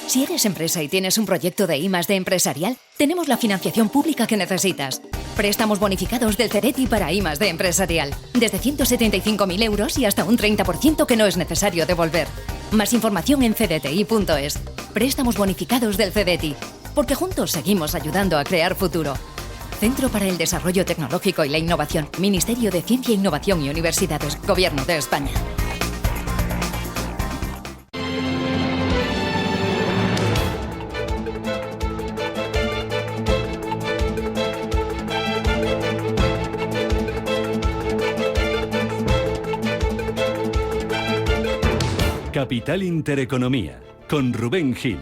Si eres empresa y tienes un proyecto de I+D empresarial, tenemos la financiación pública que necesitas. Préstamos bonificados del CEDETI para I+D empresarial. Desde 175.000 euros y hasta un 30% que no es necesario devolver. Más información en cdti.es. Préstamos bonificados del CEDETI. Porque juntos seguimos ayudando a crear futuro. Centro para el Desarrollo Tecnológico y la Innovación. Ministerio de Ciencia, Innovación y Universidades. Gobierno de España. Capital Intereconomía, con Rubén Gil.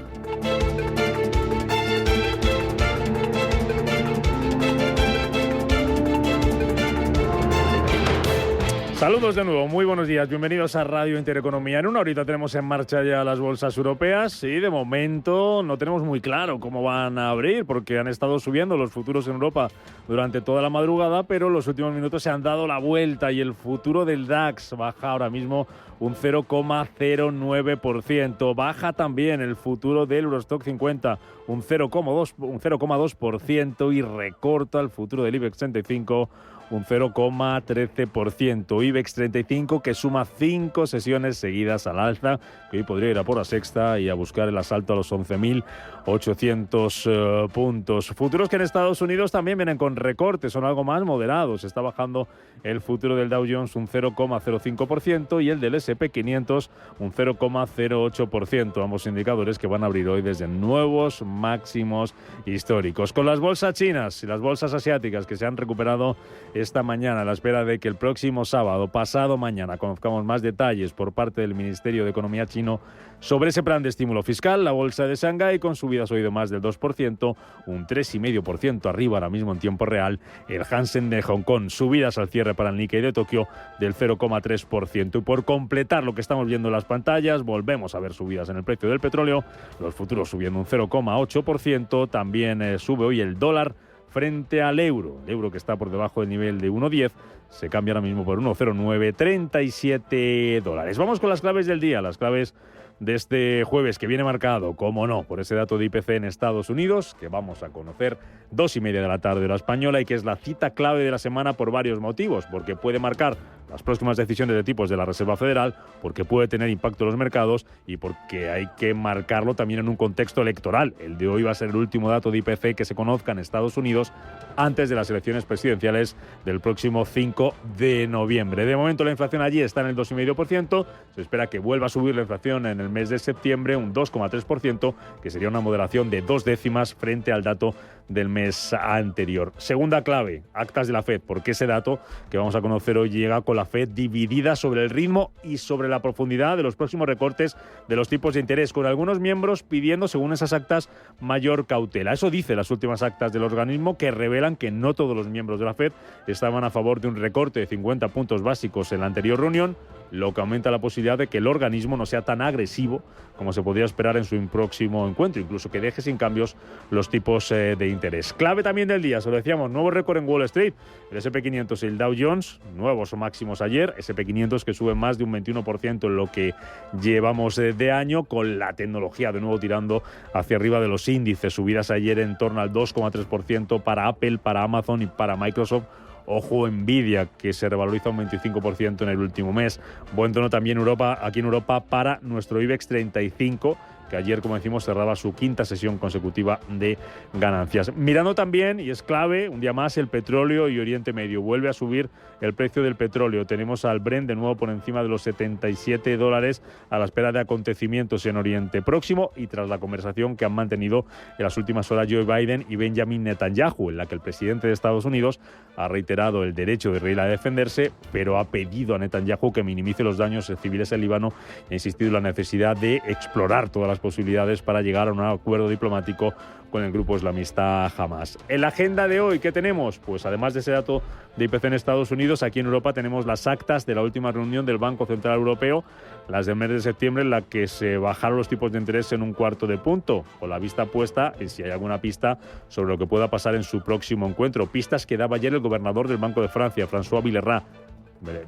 Saludos de nuevo, muy buenos días, bienvenidos a Radio Intereconomía. En una horita tenemos en marcha ya las bolsas europeas y de momento no tenemos muy claro cómo van a abrir porque han estado subiendo los futuros en Europa durante toda la madrugada, pero los últimos minutos se han dado la vuelta y el futuro del DAX baja ahora mismo un 0,09%. Baja también el futuro del Eurostock 50 un 0,2% y recorta el futuro del IBEX 35 un 0,13%. IBEX 35 que suma 5 sesiones seguidas al alza, que hoy podría ir a por la sexta y a buscar el asalto a los 11.800 puntos. Futuros que en Estados Unidos también vienen con recortes, son algo más moderados. Está bajando el futuro del Dow Jones un 0,05% y el del S&P 500 un 0,08%. Ambos indicadores que van a abrir hoy desde nuevos máximos históricos. Con las bolsas chinas y las bolsas asiáticas que se han recuperado esta mañana a la espera de que el próximo sábado, pasado mañana, conozcamos más detalles por parte del Ministerio de Economía chino sobre ese plan de estímulo fiscal. La bolsa de Shanghái con subidas hoy de más del 2%, un 3,5% arriba ahora mismo en tiempo real. El Hansen de Hong Kong, subidas al cierre para el Nikkei de Tokio del 0,3%. Y por completar lo que estamos viendo en las pantallas, volvemos a ver subidas en el precio del petróleo, los futuros subiendo un 0,8%, también sube hoy el dólar frente al euro. El euro que está por debajo del nivel de 1,10 se cambia ahora mismo por 1,0937 dólares. Vamos con las claves del día, las claves de este jueves que viene marcado, como no, por ese dato de IPC en Estados Unidos, que vamos a conocer 2:30 de la tarde hora española y que es la cita clave de la semana por varios motivos, porque puede marcar las próximas decisiones de tipos de la Reserva Federal, porque puede tener impacto en los mercados y porque hay que marcarlo también en un contexto electoral. El de hoy va a ser el último dato de IPC que se conozca en Estados Unidos antes de las elecciones presidenciales del próximo 5 de noviembre. De momento la inflación allí está en el 2,5%, se espera que vuelva a subir la inflación en el mes de septiembre, un 2,3%, que sería una moderación de 2 décimas frente al dato del mes anterior. Segunda clave, actas de la FED, porque ese dato que vamos a conocer hoy llega con la FED dividida sobre el ritmo y sobre la profundidad de los próximos recortes de los tipos de interés, con algunos miembros pidiendo, según esas actas, mayor cautela. Eso dice las últimas actas del organismo, que revelan que no todos los miembros de la FED estaban a favor de un recorte de 50 puntos básicos en la anterior reunión, lo que aumenta la posibilidad de que el organismo no sea tan agresivo como se podría esperar en su próximo encuentro, incluso que deje sin cambios los tipos de interés. Clave también del día, se lo decíamos, nuevo récord en Wall Street, el S&P 500 y el Dow Jones, nuevos máximos ayer, S&P 500 que sube más de un 21% en lo que llevamos de año, con la tecnología de nuevo tirando hacia arriba de los índices, subidas ayer en torno al 2,3% para Apple, para Amazon y para Microsoft. Ojo, Nvidia, que se revaloriza un 25% en el último mes. Buen tono también aquí en Europa para nuestro IBEX 35, que ayer, como decimos, cerraba su quinta sesión consecutiva de ganancias. Mirando también, y es clave, un día más, el petróleo y Oriente Medio. Vuelve a subir el precio del petróleo. Tenemos al Brent de nuevo por encima de los $77 a la espera de acontecimientos en Oriente Próximo y tras la conversación que han mantenido en las últimas horas Joe Biden y Benjamin Netanyahu, en la que el presidente de Estados Unidos ha reiterado el derecho de Israel a defenderse, pero ha pedido a Netanyahu que minimice los daños civiles en Líbano e ha insistido en la necesidad de explorar todas las posibilidades para llegar a un acuerdo diplomático con el grupo islamista Hamas. En la agenda de hoy, ¿qué tenemos? Pues además de ese dato de IPC en Estados Unidos, aquí en Europa tenemos las actas de la última reunión del Banco Central Europeo, las del mes de septiembre, en la que se bajaron los tipos de interés en un cuarto de punto, con la vista puesta en si hay alguna pista sobre lo que pueda pasar en su próximo encuentro. Pistas que daba ayer el gobernador del Banco de Francia, François Villeray.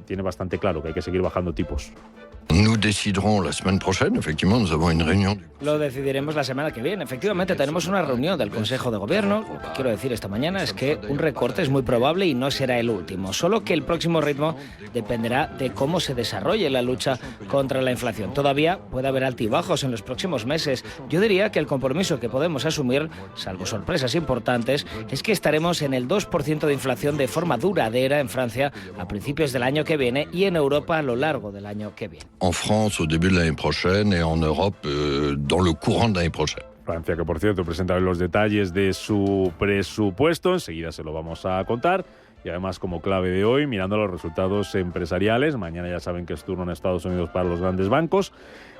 Tiene bastante claro que hay que seguir bajando tipos. Lo decidiremos la semana que viene. Efectivamente, tenemos una reunión del Consejo de Gobierno. Lo que quiero decir esta mañana es que un recorte es muy probable y no será el último. Solo que el próximo ritmo dependerá de cómo se desarrolle la lucha contra la inflación. Todavía puede haber altibajos en los próximos meses. Yo diría que el compromiso que podemos asumir, salvo sorpresas importantes, es que estaremos en el 2% de inflación de forma duradera en Francia a principios del año que viene y en Europa a lo largo del año que viene. En France, au début de l'année prochaine, et en Europe, dans le courant de l'année prochaine. Francia, que por cierto presenta los detalles de su presupuesto, enseguida se lo vamos a contar. Y además, como clave de hoy, mirando los resultados empresariales. Mañana ya saben que es turno en Estados Unidos para los grandes bancos.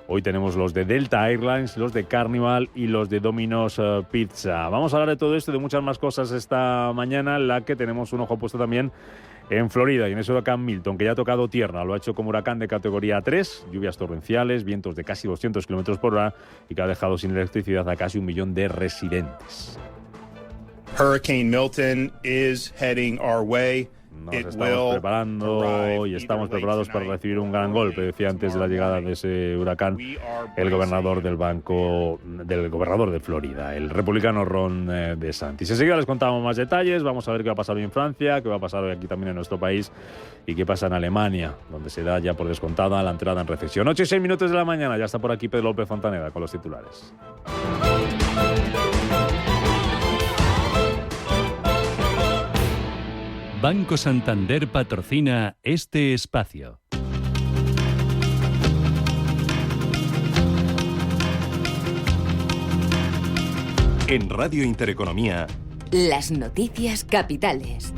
Hoy tenemos los de Delta Airlines, los de Carnival y los de Domino's Pizza. Vamos a hablar de todo esto y de muchas más cosas esta mañana, la que tenemos un ojo puesto también en Florida y en ese huracán Milton, que ya ha tocado tierra. Lo ha hecho como huracán de categoría 3, lluvias torrenciales, vientos de casi 200 kilómetros por hora y que ha dejado sin electricidad a casi 1 millón de residentes. Hurricane Milton is heading our way. Nos estamos preparando y estamos preparados para recibir un gran golpe, decía antes de la llegada de ese huracán el gobernador de Florida, el republicano Ron DeSantis. Enseguida les contamos más detalles, vamos a ver qué va a pasar hoy en Francia, qué va a pasar hoy aquí también en nuestro país y qué pasa en Alemania, donde se da ya por descontada la entrada en recesión. 8:06 de la mañana, ya está por aquí Pedro López Fontaneda con los titulares. Banco Santander patrocina este espacio. En Radio Intereconomía, las noticias capitales.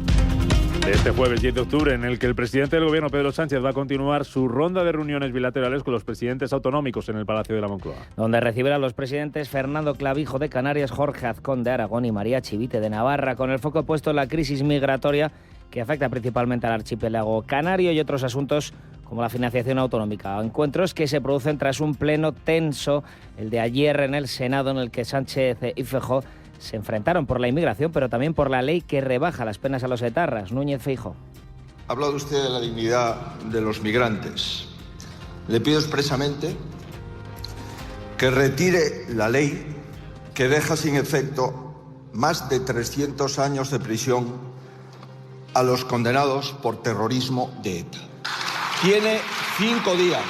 Este jueves 10 de octubre, en el que el presidente del Gobierno, Pedro Sánchez, va a continuar su ronda de reuniones bilaterales con los presidentes autonómicos en el Palacio de la Moncloa. Donde recibirá a los presidentes Fernando Clavijo de Canarias, Jorge Azcón de Aragón y María Chivite de Navarra, con el foco puesto en la crisis migratoria que afecta principalmente al archipiélago canario y otros asuntos como la financiación autonómica. Encuentros que se producen tras un pleno tenso, el de ayer en el Senado, en el que Sánchez y Feijóo se enfrentaron por la inmigración, pero también por la ley que rebaja las penas a los etarras. Núñez Feijóo. Ha hablado usted de la dignidad de los migrantes. Le pido expresamente que retire la ley que deja sin efecto más de 300 años de prisión a los condenados por terrorismo de ETA. Tiene 5 días,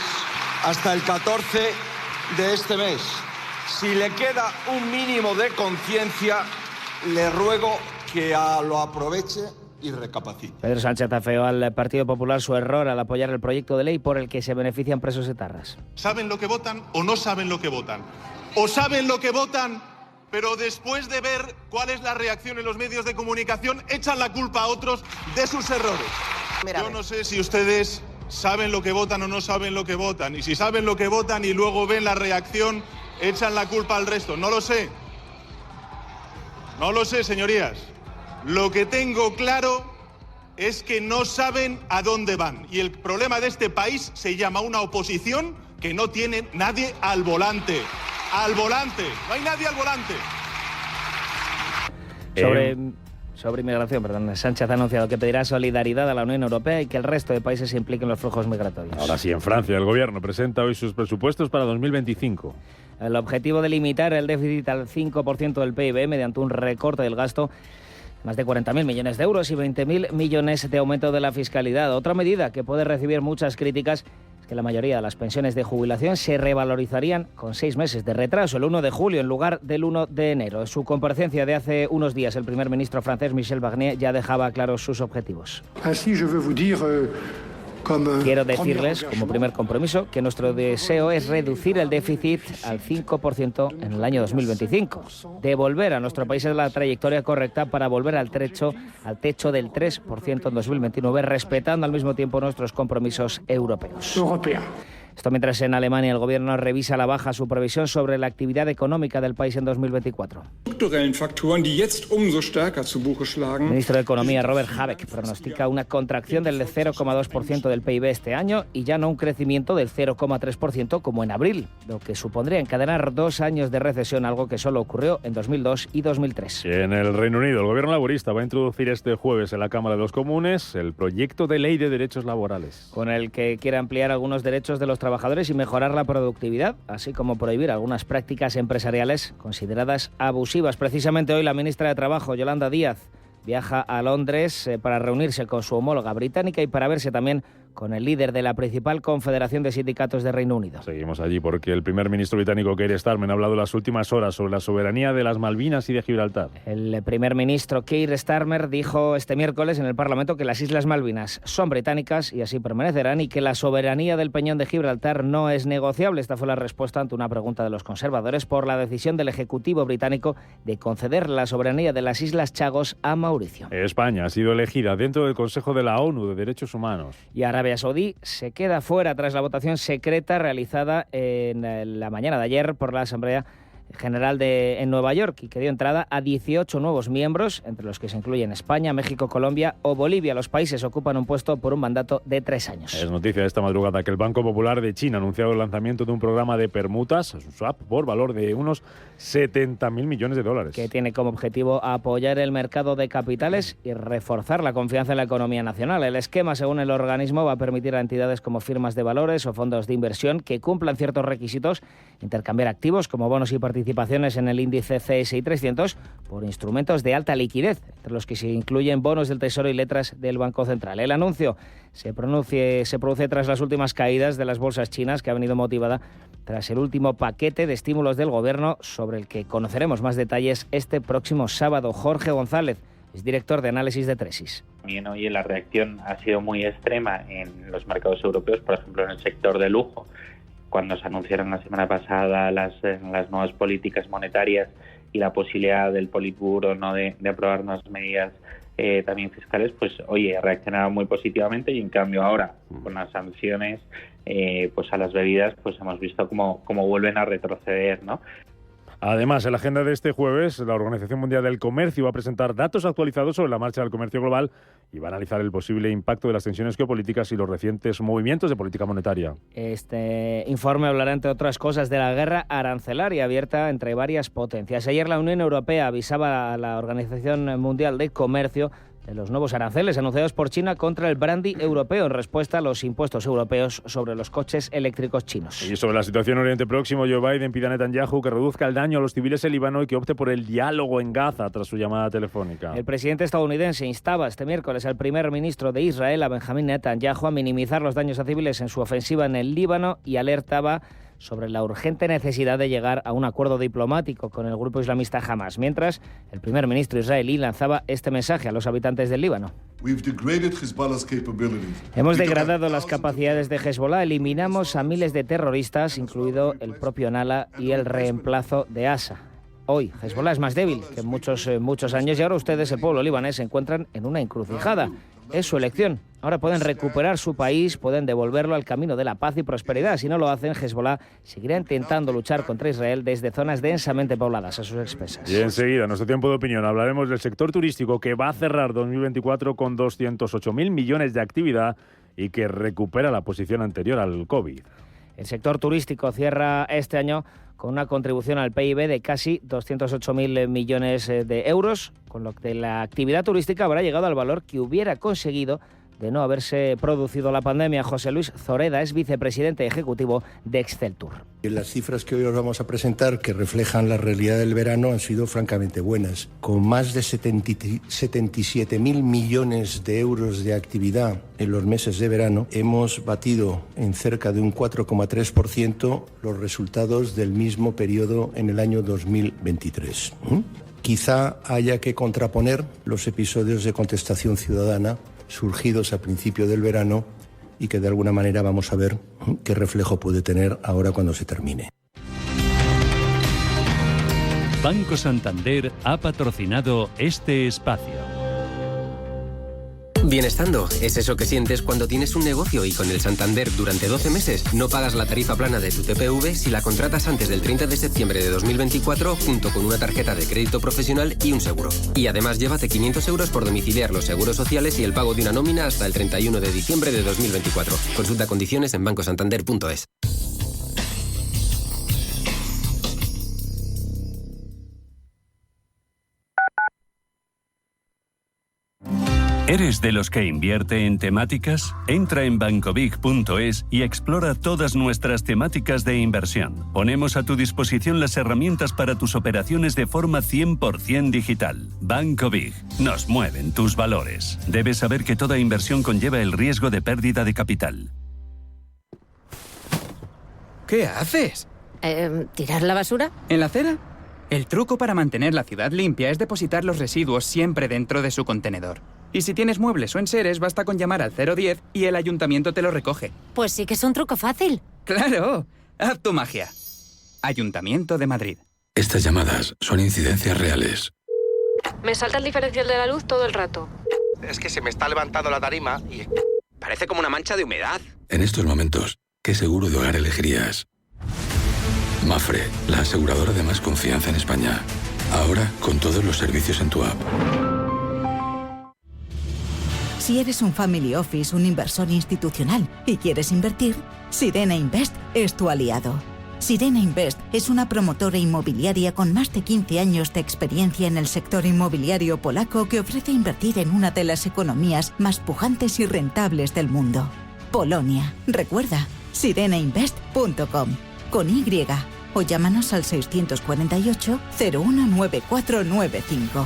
hasta el 14 de este mes. Si le queda un mínimo de conciencia, le ruego que lo aproveche y recapacite. Pedro Sánchez afeó al Partido Popular su error al apoyar el proyecto de ley por el que se benefician presos etarras. ¿Saben lo que votan o no saben lo que votan? ¿O saben lo que votan, pero después de ver cuál es la reacción en los medios de comunicación, echan la culpa a otros de sus errores? Yo no sé si ustedes saben lo que votan o no saben lo que votan. Y si saben lo que votan y luego ven la reacción, echan la culpa al resto. No lo sé. No lo sé, señorías. Lo que tengo claro es que no saben a dónde van. Y el problema de este país se llama una oposición que no tiene nadie al volante. Al volante. No hay nadie al volante. Sobre inmigración, Sánchez ha anunciado que pedirá solidaridad a la Unión Europea y que el resto de países se impliquen en los flujos migratorios. Ahora sí, en Francia, el Gobierno presenta hoy sus presupuestos para 2025. El objetivo de limitar el déficit al 5% del PIB mediante un recorte del gasto, más de 40.000 millones de euros y 20.000 millones de aumento de la fiscalidad. Otra medida que puede recibir muchas críticas es que la mayoría de las pensiones de jubilación se revalorizarían con 6 meses de retraso, el 1 de julio en lugar del 1 de enero. En su comparecencia de hace unos días, el primer ministro francés, Michel Barnier, ya dejaba claros sus objetivos. Quiero decirles, como primer compromiso, que nuestro deseo es reducir el déficit al 5% en el año 2025. Devolver a nuestro país la trayectoria correcta para volver al techo del 3% en 2029, respetando al mismo tiempo nuestros compromisos europeos. Esto mientras en Alemania el gobierno revisa a la baja su previsión sobre la actividad económica del país en 2024. El ministro de Economía, Robert Habeck, pronostica una contracción del 0,2% del PIB este año y ya no un crecimiento del 0,3% como en abril, lo que supondría encadenar 2 años de recesión, algo que solo ocurrió en 2002 y 2003. En el Reino Unido, el gobierno laborista va a introducir este jueves en la Cámara de los Comunes el proyecto de ley de derechos laborales, con el que quiere ampliar algunos derechos de los trabajadores y mejorar la productividad, así como prohibir algunas prácticas empresariales consideradas abusivas. Precisamente hoy la ministra de Trabajo, Yolanda Díaz, viaja a Londres para reunirse con su homóloga británica y para verse también con el líder de la principal confederación de sindicatos de Reino Unido. Seguimos allí porque el primer ministro británico Keir Starmer ha hablado las últimas horas sobre la soberanía de las Malvinas y de Gibraltar. El primer ministro Keir Starmer dijo este miércoles en el Parlamento que las Islas Malvinas son británicas y así permanecerán y que la soberanía del Peñón de Gibraltar no es negociable. Esta fue la respuesta ante una pregunta de los conservadores por la decisión del Ejecutivo británico de conceder la soberanía de las Islas Chagos a Mauricio. España ha sido elegida dentro del Consejo de la ONU de Derechos Humanos. Y Arabia Saudí se queda fuera tras la votación secreta realizada en la mañana de ayer por la Asamblea General en Nueva York y que dio entrada a 18 nuevos miembros, entre los que se incluyen España, México, Colombia o Bolivia. Los países ocupan un puesto por un mandato de 3 años. Es noticia de esta madrugada que el Banco Popular de China ha anunciado el lanzamiento de un programa de permutas, un swap, por valor de unos 70.000 millones de dólares. Que tiene como objetivo apoyar el mercado de capitales y reforzar la confianza en la economía nacional. El esquema, según el organismo, va a permitir a entidades como firmas de valores o fondos de inversión que cumplan ciertos requisitos intercambiar activos como bonos y participaciones en el índice CSI 300 por instrumentos de alta liquidez, entre los que se incluyen bonos del Tesoro y letras del Banco Central. El anuncio se produce tras las últimas caídas de las bolsas chinas, que ha venido motivada tras el último paquete de estímulos del Gobierno, sobre el que conoceremos más detalles este próximo sábado. Jorge González es director de análisis de Tresis. También hoy la reacción ha sido muy extrema en los mercados europeos, por ejemplo en el sector de lujo, cuando se anunciaron la semana pasada las nuevas políticas monetarias y la posibilidad del Politburo, ¿no?, de aprobar nuevas medidas también fiscales, pues oye, reaccionaron muy positivamente, y en cambio ahora con las sanciones pues a las bebidas pues hemos visto cómo vuelven a retroceder, ¿no? Además, en la agenda de este jueves, la Organización Mundial del Comercio va a presentar datos actualizados sobre la marcha del comercio global y va a analizar el posible impacto de las tensiones geopolíticas y los recientes movimientos de política monetaria. Este informe hablará, entre otras cosas, de la guerra arancelaria abierta entre varias potencias. Ayer la Unión Europea avisaba a la Organización Mundial del Comercio de los nuevos aranceles anunciados por China contra el brandy europeo en respuesta a los impuestos europeos sobre los coches eléctricos chinos. Y sobre la situación en Oriente Próximo, Joe Biden pide a Netanyahu que reduzca el daño a los civiles en Líbano y que opte por el diálogo en Gaza tras su llamada telefónica. El presidente estadounidense instaba este miércoles al primer ministro de Israel, a Benjamín Netanyahu, a minimizar los daños a civiles en su ofensiva en el Líbano y alertaba sobre la urgente necesidad de llegar a un acuerdo diplomático con el grupo islamista Hamas, mientras el primer ministro israelí lanzaba este mensaje a los habitantes del Líbano. Hemos degradado las capacidades de Hezbollah, eliminamos a miles de terroristas, incluido el propio Nala y el reemplazo de Asa. Hoy Hezbollah es más débil que en muchos años y ahora ustedes, el pueblo libanés, se encuentran en una encrucijada. Es su elección. Ahora pueden recuperar su país, pueden devolverlo al camino de la paz y prosperidad. Si no lo hacen, Hezbollah seguirá intentando luchar contra Israel desde zonas densamente pobladas a sus expensas. Y enseguida, en nuestro tiempo de opinión, hablaremos del sector turístico, que va a cerrar 2024 con 208.000 millones de actividad y que recupera la posición anterior al COVID. El sector turístico cierra este año con una contribución al PIB de casi 208.000 millones de euros, con lo que la actividad turística habrá llegado al valor que hubiera conseguido de no haberse producido la pandemia. José Luis Zoreda es vicepresidente ejecutivo de Exceltur. Las cifras que hoy os vamos a presentar, que reflejan la realidad del verano, han sido francamente buenas. Con más de 77.000 millones de euros de actividad en los meses de verano, hemos batido en cerca de un 4,3% los resultados del mismo periodo en el año 2023. Quizá haya que contraponer los episodios de contestación ciudadana surgidos al principio del verano y que de alguna manera vamos a ver qué reflejo puede tener ahora cuando se termine. Banco Santander ha patrocinado este espacio. Bienestando es eso que sientes cuando tienes un negocio y con el Santander durante 12 meses no pagas la tarifa plana de tu TPV si la contratas antes del 30 de septiembre de 2024 junto con una tarjeta de crédito profesional y un seguro. Y además llévate 500 euros por domiciliar los seguros sociales y el pago de una nómina hasta el 31 de diciembre de 2024. Consulta condiciones en bancosantander.es. ¿Eres de los que invierte en temáticas? Entra en bancobig.es y explora todas nuestras temáticas de inversión. Ponemos a tu disposición las herramientas para tus operaciones de forma 100% digital. Banco Big. Nos mueven tus valores. Debes saber que toda inversión conlleva el riesgo de pérdida de capital. ¿Qué haces? ¿Tirar la basura? ¿En la acera? El truco para mantener la ciudad limpia es depositar los residuos siempre dentro de su contenedor. Y si tienes muebles o enseres, basta con llamar al 010 y el ayuntamiento te lo recoge. Pues sí que es un truco fácil. ¡Claro! ¡Haz tu magia! Ayuntamiento de Madrid. Estas llamadas son incidencias reales. Me salta el diferencial de la luz todo el rato. Es que se me está levantando la tarima y parece como una mancha de humedad. En estos momentos, ¿qué seguro de hogar elegirías? Mapfre, la aseguradora de más confianza en España. Ahora con todos los servicios en tu app. Si eres un family office, un inversor institucional y quieres invertir, Sirena Invest es tu aliado. Sirena Invest es una promotora inmobiliaria con más de 15 años de experiencia en el sector inmobiliario polaco que ofrece invertir en una de las economías más pujantes y rentables del mundo. Polonia. Recuerda, sirenainvest.com con Y o llámanos al 648 019495.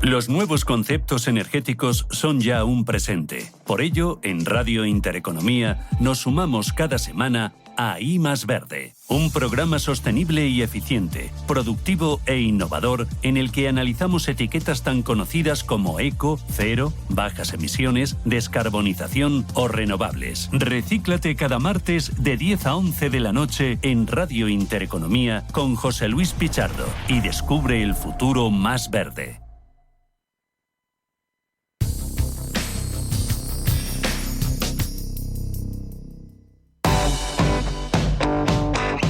Los nuevos conceptos energéticos son ya un presente. Por ello, en Radio Intereconomía nos sumamos cada semana a I+Verde, un programa sostenible y eficiente, productivo e innovador en el que analizamos etiquetas tan conocidas como eco, cero, bajas emisiones, descarbonización o renovables. Recíclate cada martes de 10 a 11 de la noche en Radio Intereconomía con José Luis Pichardo y descubre el futuro más verde.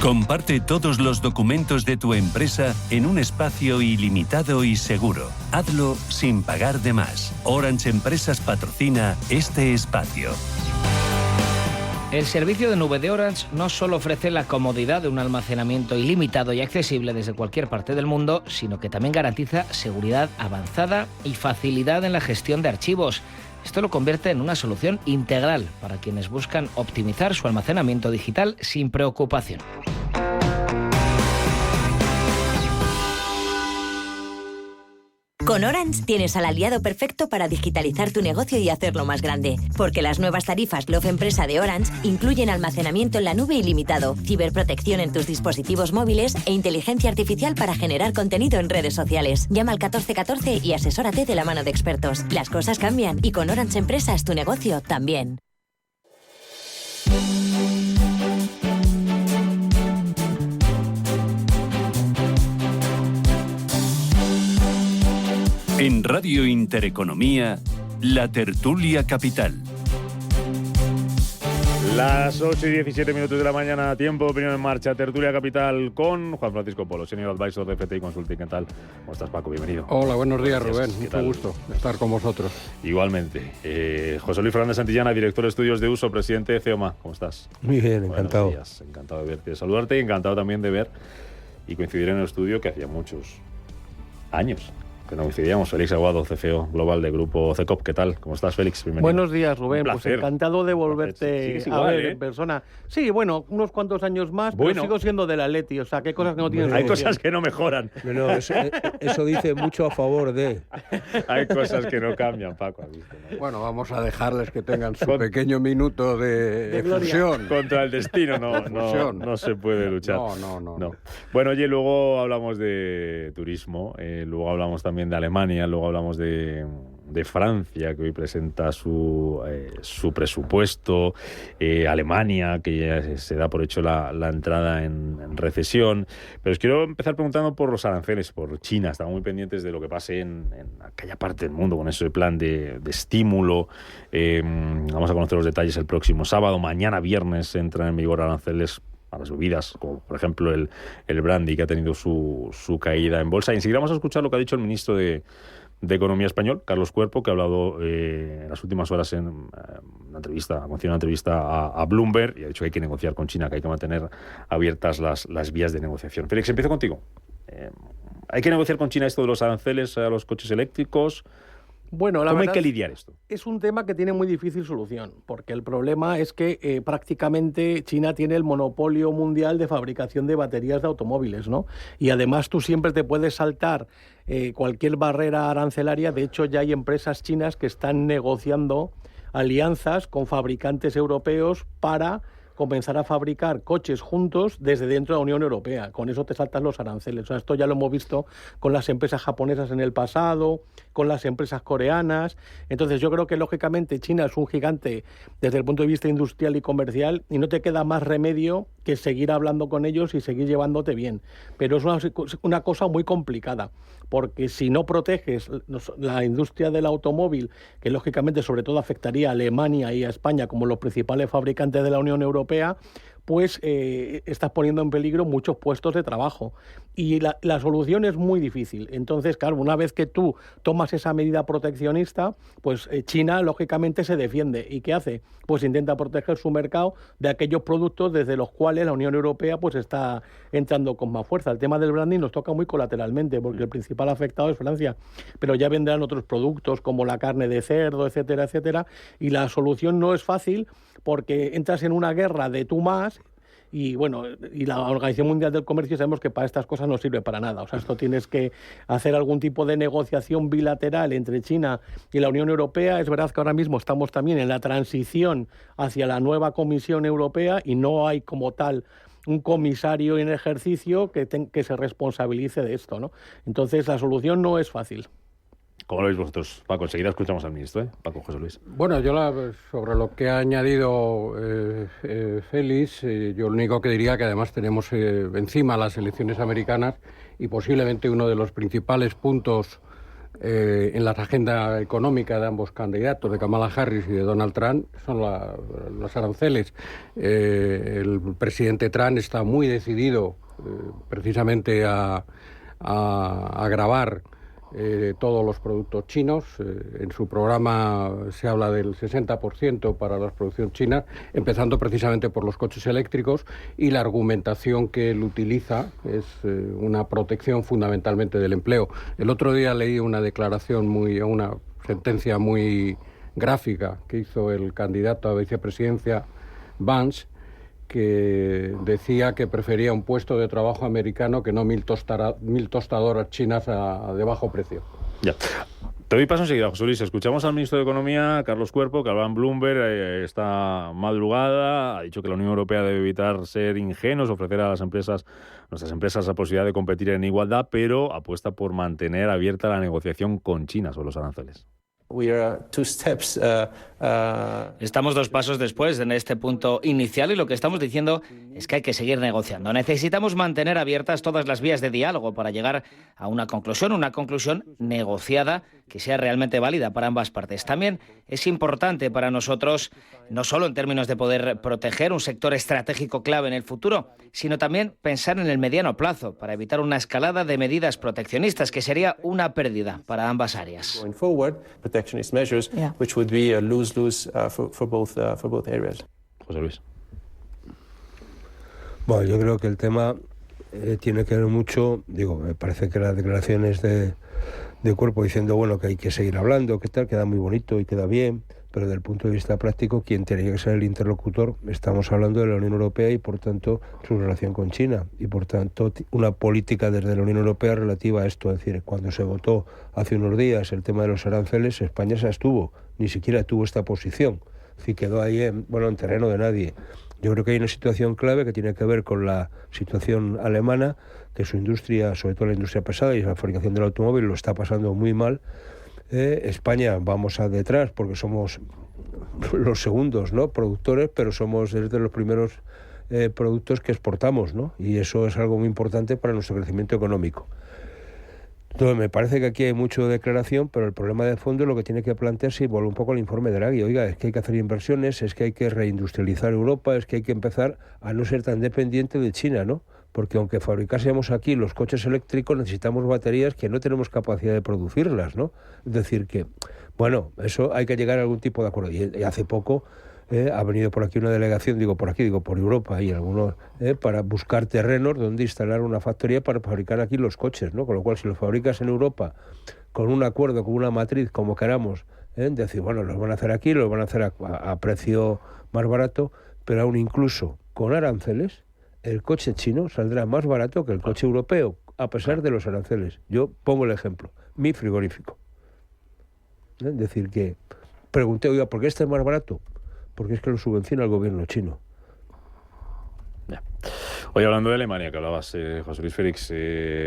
Comparte todos los documentos de tu empresa en un espacio ilimitado y seguro. Hazlo sin pagar de más. Orange Empresas patrocina este espacio. El servicio de nube de Orange no solo ofrece la comodidad de un almacenamiento ilimitado y accesible desde cualquier parte del mundo, sino que también garantiza seguridad avanzada y facilidad en la gestión de archivos. Esto lo convierte en una solución integral para quienes buscan optimizar su almacenamiento digital sin preocupación. Con Orange tienes al aliado perfecto para digitalizar tu negocio y hacerlo más grande. Porque las nuevas tarifas Love Empresa de Orange incluyen almacenamiento en la nube ilimitado, ciberprotección en tus dispositivos móviles e inteligencia artificial para generar contenido en redes sociales. Llama al 1414 y asesórate de la mano de expertos. Las cosas cambian y con Orange Empresas tu negocio también. En Radio Intereconomía, La Tertulia Capital. Las 8:17 de la mañana, tiempo, opinión en marcha, Tertulia Capital con Juan Francisco Polo, Senior Advisor de FTI Consulting. ¿Qué tal? ¿Cómo estás, Paco? Bienvenido. Hola, buenos días, Rubén. Mucho gusto estar con vosotros. Igualmente. José Luis Fernández Santillana, director de estudios de uso, presidente de CEOMA. ¿Cómo estás? Muy bien, encantado. Buenos días. Encantado de verte, de saludarte y encantado también de ver y coincidir en el estudio que hacía muchos años que no coincidíamos. Félix Aguado, CFO Global de Grupo CECOP. ¿Qué tal? ¿Cómo estás, Félix? Bienvenido. Buenos días, Rubén. Un Pues placer. encantado de volverte igual, a ver en persona. Sí, bueno, unos cuantos años más, pero sigo siendo del Atleti. O sea, qué cosas que no tienen Hay solución. cosas que no mejoran. No, eso dice mucho a favor de... Hay cosas que no cambian, Paco. ¿Has visto, no? Bueno, vamos a dejarles que tengan su pequeño minuto de efusión. Contra el destino no se puede luchar. No. Bueno, oye, luego hablamos de turismo, luego hablamos también de Alemania, luego hablamos de Francia, que hoy presenta su presupuesto, Alemania, que ya se da por hecho la entrada en recesión. Pero os quiero empezar preguntando por los aranceles, por China. Estamos muy pendientes de lo que pase en aquella parte del mundo con ese plan de estímulo. Vamos a conocer los detalles el próximo sábado. Mañana viernes entran en vigor aranceles a las bebidas, como por ejemplo el brandy, que ha tenido su caída en bolsa. Y enseguida vamos a escuchar lo que ha dicho el ministro de Economía español, Carlos Cuerpo, que ha hablado en las últimas horas en una entrevista a Bloomberg, y ha dicho que hay que negociar con China, que hay que mantener abiertas las vías de negociación. Félix, empiezo contigo. ¿Hay que negociar con China esto de los aranceles a los coches eléctricos? Bueno, ¿Cómo hay que lidiar esto? Es un tema que tiene muy difícil solución, porque el problema es que prácticamente China tiene el monopolio mundial de fabricación de baterías de automóviles, ¿no? Y además tú siempre te puedes saltar cualquier barrera arancelaria. De hecho, ya hay empresas chinas que están negociando alianzas con fabricantes europeos para comenzar a fabricar coches juntos desde dentro de la Unión Europea. Con eso te saltan los aranceles. O sea, esto ya lo hemos visto con las empresas japonesas en el pasado, con las empresas coreanas. Entonces yo creo que lógicamente China es un gigante desde el punto de vista industrial y comercial y no te queda más remedio que seguir hablando con ellos y seguir llevándote bien. Pero es una cosa muy complicada, porque si no proteges la industria del automóvil, que lógicamente sobre todo afectaría a Alemania y a España como los principales fabricantes de la Unión Europea, pues estás poniendo en peligro muchos puestos de trabajo. Y la solución es muy difícil. Entonces, claro, una vez que tú tomas esa medida proteccionista, pues China, lógicamente, se defiende. ¿Y qué hace? Pues intenta proteger su mercado de aquellos productos desde los cuales la Unión Europea pues está entrando con más fuerza. El tema del branding nos toca muy colateralmente, porque el principal afectado es Francia. Pero ya vendrán otros productos como la carne de cerdo, etcétera, etcétera. Y la solución no es fácil, porque entras en una guerra de tú más. Y bueno, y la Organización Mundial del Comercio sabemos que para estas cosas no sirve para nada. O sea, esto tienes que hacer algún tipo de negociación bilateral entre China y la Unión Europea. Es verdad que ahora mismo estamos también en la transición hacia la nueva Comisión Europea y no hay como tal un comisario en ejercicio que se responsabilice de esto, ¿no? Entonces la solución no es fácil. ¿Cómo lo veis vosotros, Paco? Enseguida escuchamos al ministro, Paco José Luis. Bueno, yo sobre lo que ha añadido Félix, yo lo único que diría que además tenemos encima las elecciones americanas y posiblemente uno de los principales puntos en la agenda económica de ambos candidatos, de Kamala Harris y de Donald Trump, son los aranceles. El presidente Trump está muy decidido precisamente a gravar todos los productos chinos. En su programa se habla del 60% para la producción china, empezando precisamente por los coches eléctricos, y la argumentación que él utiliza es una protección fundamentalmente del empleo. El otro día leí una declaración una sentencia muy gráfica que hizo el candidato a vicepresidencia Vance, que decía que prefería un puesto de trabajo americano que no 1.000 tostadoras chinas de bajo precio. Ya. Te doy paso enseguida, José Luis. Escuchamos al ministro de Economía, Carlos Cuerpo, que hablaba en Bloomberg esta madrugada. Ha dicho que la Unión Europea debe evitar ser ingenuos, ofrecer a nuestras empresas la posibilidad de competir en igualdad, pero apuesta por mantener abierta la negociación con China sobre los aranceles. Estamos 2 pasos después en este punto inicial y lo que estamos diciendo es que hay que seguir negociando. Necesitamos mantener abiertas todas las vías de diálogo para llegar a una conclusión negociada que sea realmente válida para ambas partes. También es importante para nosotros, no solo en términos de poder proteger un sector estratégico clave en el futuro, sino también pensar en el mediano plazo para evitar una escalada de medidas proteccionistas que sería una pérdida para ambas áreas. Protectionist measures, which would be a lose-lose for both areas. José Luis. Bueno, yo creo que el tema tiene que ver mucho, me parece que las declaraciones de Cuerpo diciendo, bueno, que hay que seguir hablando, que tal, queda muy bonito y queda bien, pero desde el punto de vista práctico, quien tenía que ser el interlocutor, estamos hablando de la Unión Europea y, por tanto, su relación con China. Y, por tanto, una política desde la Unión Europea relativa a esto. Es decir, cuando se votó hace unos días el tema de los aranceles, España se abstuvo, ni siquiera tuvo esta posición. Es decir, quedó ahí en terreno de nadie. Yo creo que hay una situación clave que tiene que ver con la situación alemana, que su industria, sobre todo la industria pesada y la fabricación del automóvil, lo está pasando muy mal. España vamos a detrás porque somos los segundos, ¿no?, productores, pero somos desde los primeros productos que exportamos, ¿no? Y eso es algo muy importante para nuestro crecimiento económico. Entonces, me parece que aquí hay mucho declaración, pero el problema de fondo es lo que tiene que plantearse, y vuelve un poco al informe de Draghi. Oiga, es que hay que hacer inversiones, es que hay que reindustrializar Europa, es que hay que empezar a no ser tan dependiente de China, ¿no? Porque aunque fabricásemos aquí los coches eléctricos, necesitamos baterías que no tenemos capacidad de producirlas, ¿no? Es decir que, bueno, eso hay que llegar a algún tipo de acuerdo. Y hace poco ha venido por aquí una delegación, por Europa y algunos, para buscar terrenos donde instalar una factoría para fabricar aquí los coches, ¿no? Con lo cual, si los fabricas en Europa con un acuerdo, con una matriz, como queramos, decir, bueno, los van a hacer aquí, los van a hacer a precio más barato, pero aún incluso con aranceles, el coche chino saldrá más barato que el coche europeo, a pesar de los aranceles. Yo pongo el ejemplo, mi frigorífico. Es decir, que pregunté, oiga, ¿por qué este es más barato? Porque es que lo subvenciona el gobierno chino. Ya. Hoy hablando de Alemania, que hablabas, José Luis Félix,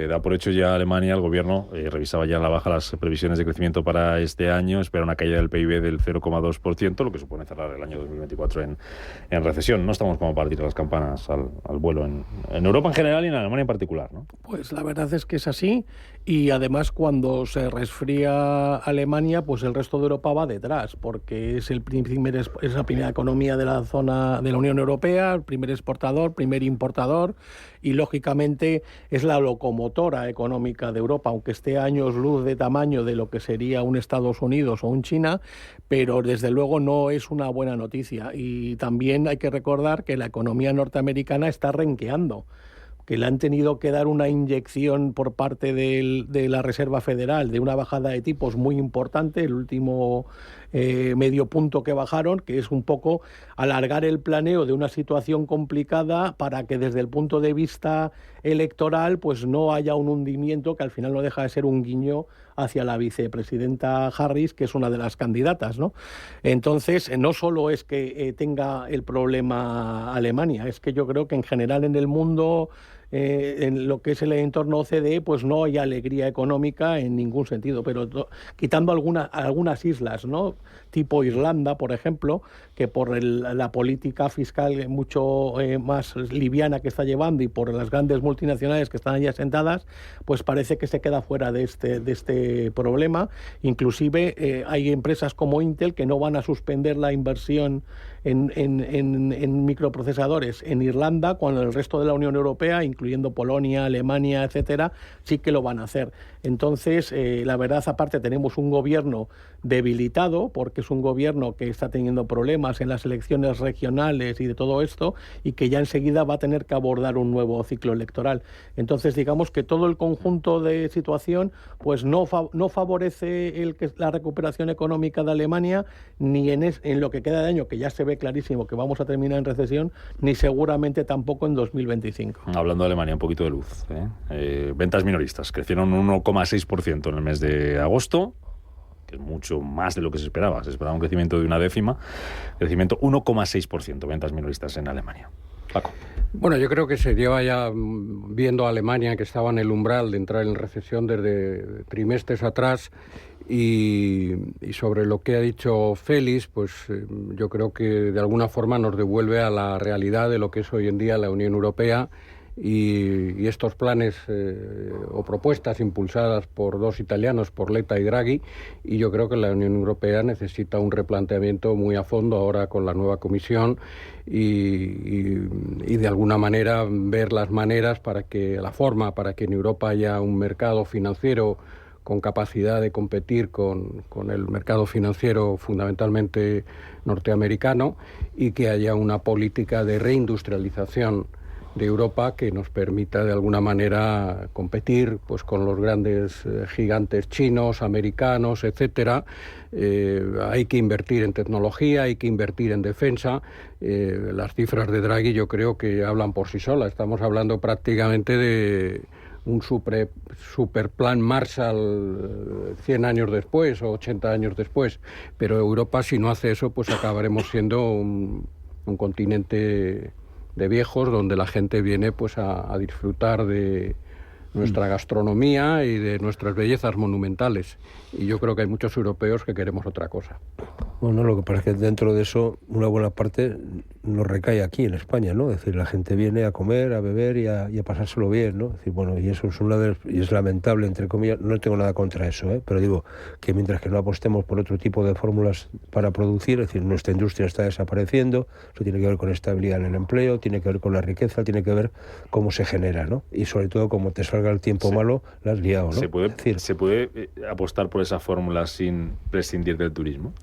da por hecho ya Alemania, el gobierno revisaba ya a la baja las previsiones de crecimiento para este año, espera una caída del PIB del 0,2%, lo que supone cerrar el año 2024 en recesión. No estamos como para tirar las campanas al vuelo en Europa en general y en Alemania en particular, ¿no? Pues la verdad es que es así, y además cuando se resfría Alemania, pues el resto de Europa va detrás, porque es la primera economía de la zona de la Unión Europea, el primer exportador, primer importador, y lógicamente es la locomotora económica de Europa, aunque esté años luz de tamaño de lo que sería un Estados Unidos o un China, pero desde luego no es una buena noticia. Y también hay que recordar que la economía norteamericana está renqueando, que le han tenido que dar una inyección por parte de la Reserva Federal de una bajada de tipos muy importante, el último medio punto que bajaron, que es un poco alargar el planeo de una situación complicada para que desde el punto de vista electoral pues no haya un hundimiento que al final no deja de ser un guiño hacia la vicepresidenta Harris, que es una de las candidatas, ¿no? Entonces, no solo es que tenga el problema Alemania, es que yo creo que en general en el mundo, en lo que es el entorno OCDE, pues no hay alegría económica en ningún sentido, pero quitando algunas islas, ¿no? Tipo Irlanda, por ejemplo, que por la política fiscal mucho más liviana que está llevando y por las grandes multinacionales que están allí asentadas, pues parece que se queda fuera de este problema. Inclusive hay empresas como Intel que no van a suspender la inversión en microprocesadores en Irlanda, cuando el resto de la Unión Europea, incluyendo Polonia, Alemania, etcétera, sí que lo van a hacer. Entonces, la verdad, aparte tenemos un gobierno debilitado, porque es un gobierno que está teniendo problemas en las elecciones regionales y de todo esto, y que ya enseguida va a tener que abordar un nuevo ciclo electoral. Entonces, digamos que todo el conjunto de situación pues no favorece la recuperación económica de Alemania, ni en lo que queda de año, que ya se ve clarísimo que vamos a terminar en recesión, ni seguramente tampoco en 2025. Hablando de Alemania, un poquito de luz. Ventas minoristas crecieron un 1,6% en el mes de agosto, que es mucho más de lo que se esperaba. Se esperaba un crecimiento de 0,1%. Crecimiento 1,6% ventas minoristas en Alemania. Paco. Bueno, yo creo que se lleva ya viendo a Alemania, que estaba en el umbral de entrar en recesión desde trimestres atrás, y sobre lo que ha dicho Félix, pues yo creo que de alguna forma nos devuelve a la realidad de lo que es hoy en día la Unión Europea y estos planes o propuestas impulsadas por dos italianos, por Letta y Draghi, y yo creo que la Unión Europea necesita un replanteamiento muy a fondo ahora con la nueva Comisión y de alguna manera ver las maneras para que en Europa haya un mercado financiero con capacidad de competir con el mercado financiero fundamentalmente norteamericano, y que haya una política de reindustrialización de Europa que nos permita de alguna manera competir pues con los grandes gigantes chinos, americanos, etcétera. Hay que invertir en tecnología, hay que invertir en defensa. Las cifras de Draghi yo creo que hablan por sí solas. Estamos hablando prácticamente de un super plan Marshall 100 años después o 80 años después, pero Europa, si no hace eso, pues acabaremos siendo un continente de viejos, donde la gente viene pues a disfrutar de nuestra gastronomía y de nuestras bellezas monumentales. Y yo creo que hay muchos europeos que queremos otra cosa. Bueno, lo que pasa es que dentro de eso una buena parte nos recae aquí en España, ¿no? Es decir, la gente viene a comer, a beber y a pasárselo bien, ¿no? Es decir, bueno, y eso es y es lamentable, entre comillas. No tengo nada contra eso, pero digo que mientras que no apostemos por otro tipo de fórmulas para producir, es decir, nuestra industria está desapareciendo, eso tiene que ver con estabilidad en el empleo, tiene que ver con la riqueza, tiene que ver cómo se genera, ¿no? Y sobre todo, como te salga el tiempo malo, la has liado, ¿no? ¿Se puede apostar por esa fórmula sin prescindir del turismo?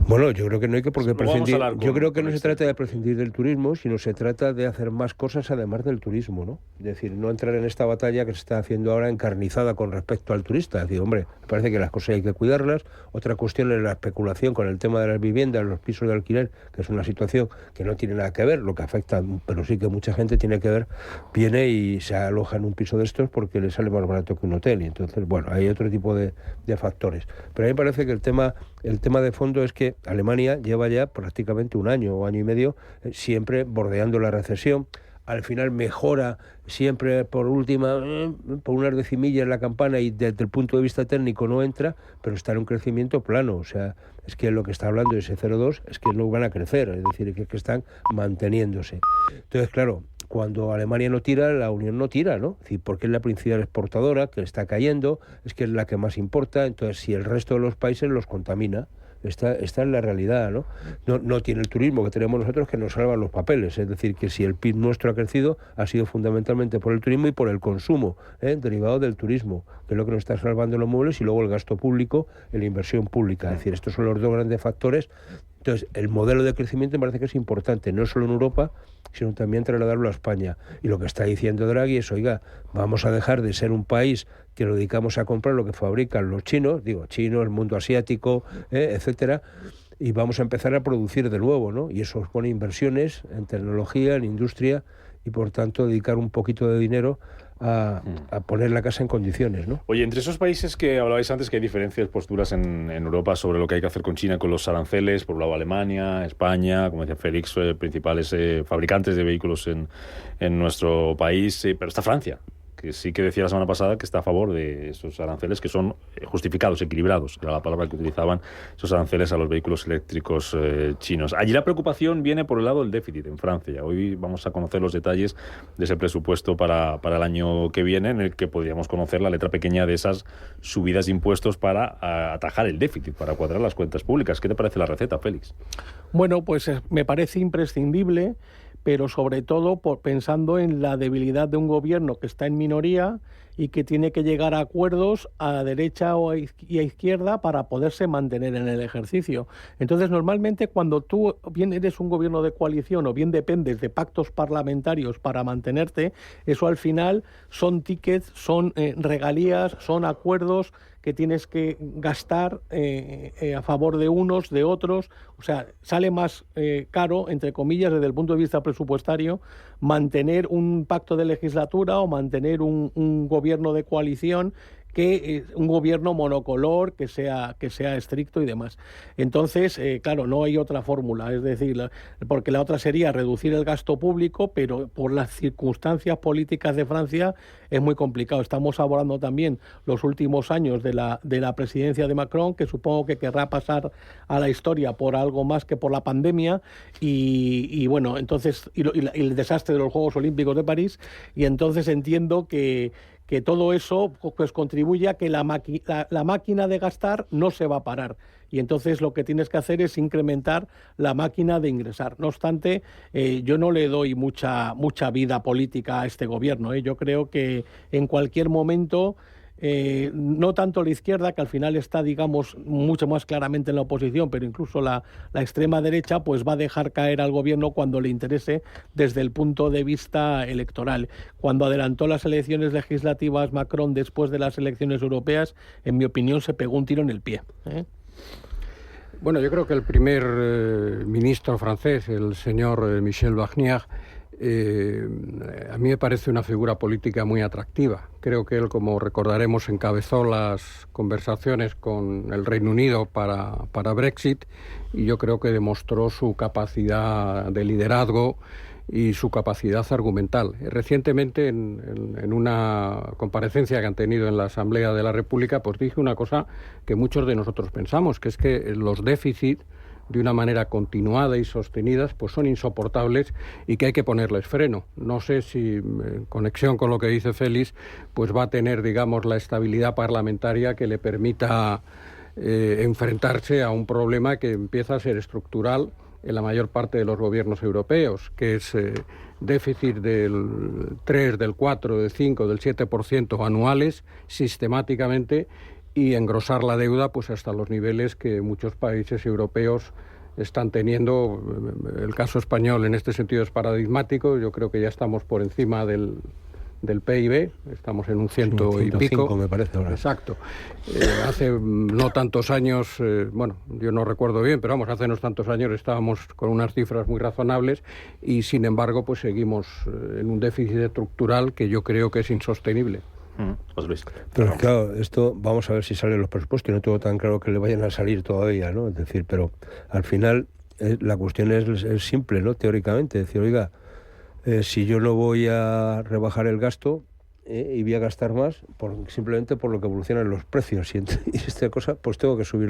Bueno, yo creo que no hay que por qué prescindir. Yo creo que no se esto. trata de prescindir del turismo, sino se trata de hacer más cosas además del turismo, ¿no? Es decir, no entrar en esta batalla que se está haciendo ahora encarnizada con respecto al turista. Es decir, hombre, me parece que las cosas hay que cuidarlas. Otra cuestión es la especulación con el tema de las viviendas, los pisos de alquiler, que es una situación que no tiene nada que ver, lo que afecta, pero sí que mucha gente tiene que ver, viene y se aloja en un piso de estos porque le sale más barato que un hotel. Y entonces, bueno, hay otro tipo de factores. Pero a mí me parece que el tema de fondo es que Alemania lleva ya prácticamente un año o año y medio siempre bordeando la recesión. Al final mejora siempre por unas decimillas la campana y desde el punto de vista técnico no entra, pero está en un crecimiento plano. O sea, es que lo que está hablando de ese 0,2 es que no van a crecer, es decir, que están manteniéndose. Entonces, claro, cuando Alemania no tira, la Unión no tira, ¿no? Es decir, porque es la principal exportadora, que está cayendo, es que es la que más importa, entonces si el resto de los países los contamina, esta es la realidad, ¿no? No tiene el turismo que tenemos nosotros que nos salvan los papeles, es decir, que si el PIB nuestro ha crecido ha sido fundamentalmente por el turismo y por el consumo, derivado del turismo, que es lo que nos está salvando los muebles, y luego el gasto público, la inversión pública, es decir, estos son los dos grandes factores. Entonces, el modelo de crecimiento me parece que es importante, no solo en Europa, sino también trasladarlo a España. Y lo que está diciendo Draghi es, oiga, vamos a dejar de ser un país que nos dedicamos a comprar lo que fabrican los chinos, el mundo asiático, etcétera, y vamos a empezar a producir de nuevo, ¿no? Y eso pone inversiones en tecnología, en industria, y por tanto dedicar un poquito de dinero a poner la casa en condiciones, ¿no? Oye, entre esos países que hablabais antes, que hay diferencias de posturas en Europa sobre lo que hay que hacer con China, con los aranceles, por un lado Alemania, España, como decía Félix, principales fabricantes de vehículos en nuestro país, pero está Francia, que sí que decía la semana pasada que está a favor de esos aranceles que son justificados, equilibrados, era la palabra que utilizaban, esos aranceles a los vehículos eléctricos chinos. Allí la preocupación viene por el lado del déficit en Francia. Hoy vamos a conocer los detalles de ese presupuesto para el año que viene, en el que podríamos conocer la letra pequeña de esas subidas de impuestos para atajar el déficit, para cuadrar las cuentas públicas. ¿Qué te parece la receta, Félix? Bueno, pues me parece imprescindible, pero sobre todo pensando en la debilidad de un gobierno que está en minoría y que tiene que llegar a acuerdos a derecha y a izquierda para poderse mantener en el ejercicio. Entonces, normalmente cuando tú bien eres un gobierno de coalición o bien dependes de pactos parlamentarios para mantenerte, eso al final son tickets, son regalías, son acuerdos que tienes que gastar a favor de unos, de otros. O sea, sale más caro, entre comillas, desde el punto de vista presupuestario, mantener un pacto de legislatura o mantener un gobierno de coalición que un gobierno monocolor que sea estricto y demás. Entonces, claro, no hay otra fórmula, es decir, porque la otra sería reducir el gasto público, pero por las circunstancias políticas de Francia es muy complicado. Estamos abordando también los últimos años de la presidencia de Macron, que supongo que querrá pasar a la historia por algo más que por la pandemia, y bueno, entonces, y el desastre de los Juegos Olímpicos de París, y entonces entiendo que todo eso pues contribuye a que la máquina de gastar no se va a parar. Y entonces lo que tienes que hacer es incrementar la máquina de ingresar. No obstante, yo no le doy mucha vida política a este gobierno. Yo creo que en cualquier momento, no tanto la izquierda, que al final está, digamos, mucho más claramente en la oposición, pero incluso la extrema derecha, pues va a dejar caer al gobierno cuando le interese desde el punto de vista electoral. Cuando adelantó las elecciones legislativas Macron después de las elecciones europeas, en mi opinión se pegó un tiro en el pie. Bueno, yo creo que el primer ministro francés, el señor Michel Barnier, a mí me parece una figura política muy atractiva. Creo que él, como recordaremos, encabezó las conversaciones con el Reino Unido para Brexit, y yo creo que demostró su capacidad de liderazgo y su capacidad argumental. Recientemente, en una comparecencia que han tenido en la Asamblea de la República, pues dije una cosa que muchos de nosotros pensamos, que es que los déficits, de una manera continuada y sostenida, pues son insoportables y que hay que ponerles freno. No sé si, en conexión con lo que dice Félix, pues va a tener, digamos, la estabilidad parlamentaria que le permita enfrentarse a un problema que empieza a ser estructural en la mayor parte de los gobiernos europeos, que es déficit del 3, del 4, del 5, del 7% anuales, sistemáticamente, y engrosar la deuda pues hasta los niveles que muchos países europeos están teniendo. El caso español en este sentido es paradigmático. Yo creo que ya estamos por encima del PIB, estamos en un 100 y pico, me parece ahora. Exacto. Hace no tantos años, bueno, yo no recuerdo bien, pero vamos, hace unos tantos años estábamos con unas cifras muy razonables y sin embargo pues seguimos en un déficit estructural que yo creo que es insostenible. Pero claro, esto vamos a ver si salen los presupuestos, y no tengo tan claro que le vayan a salir todavía, ¿no? Es decir, pero al final la cuestión es simple, ¿no? Teóricamente, es decir, oiga, si yo no voy a rebajar el gasto y voy a gastar más simplemente por lo que evolucionan los precios y esta cosa, pues tengo que subir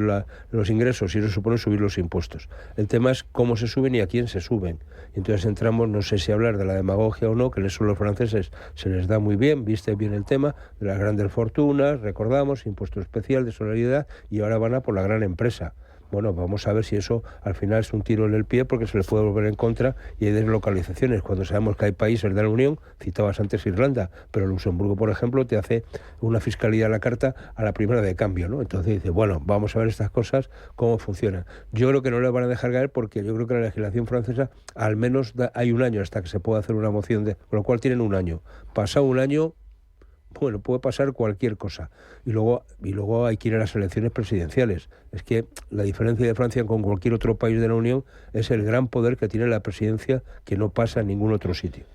los ingresos y eso supone subir los impuestos. El tema es cómo se suben y a quién se suben. Entonces entramos, no sé si hablar de la demagogia o no, que eso a los franceses se les da muy bien, viste bien el tema de las grandes fortunas, recordamos, impuesto especial de solidaridad, y ahora van a por la gran empresa. Bueno, vamos a ver si eso al final es un tiro en el pie, porque se le puede volver en contra y hay deslocalizaciones. Cuando sabemos que hay países de la Unión, citabas antes Irlanda, pero Luxemburgo, por ejemplo, te hace una fiscalidad a la carta a la primera de cambio, ¿no? Entonces dice, bueno, vamos a ver estas cosas, cómo funcionan. Yo creo que no le van a dejar caer porque yo creo que la legislación francesa al menos hay un año hasta que se pueda hacer una moción, con lo cual tienen un año. Pasado un año, bueno, puede pasar cualquier cosa. Y luego hay que ir a las elecciones presidenciales. Es que la diferencia de Francia con cualquier otro país de la Unión es el gran poder que tiene la presidencia, que no pasa en ningún otro sitio.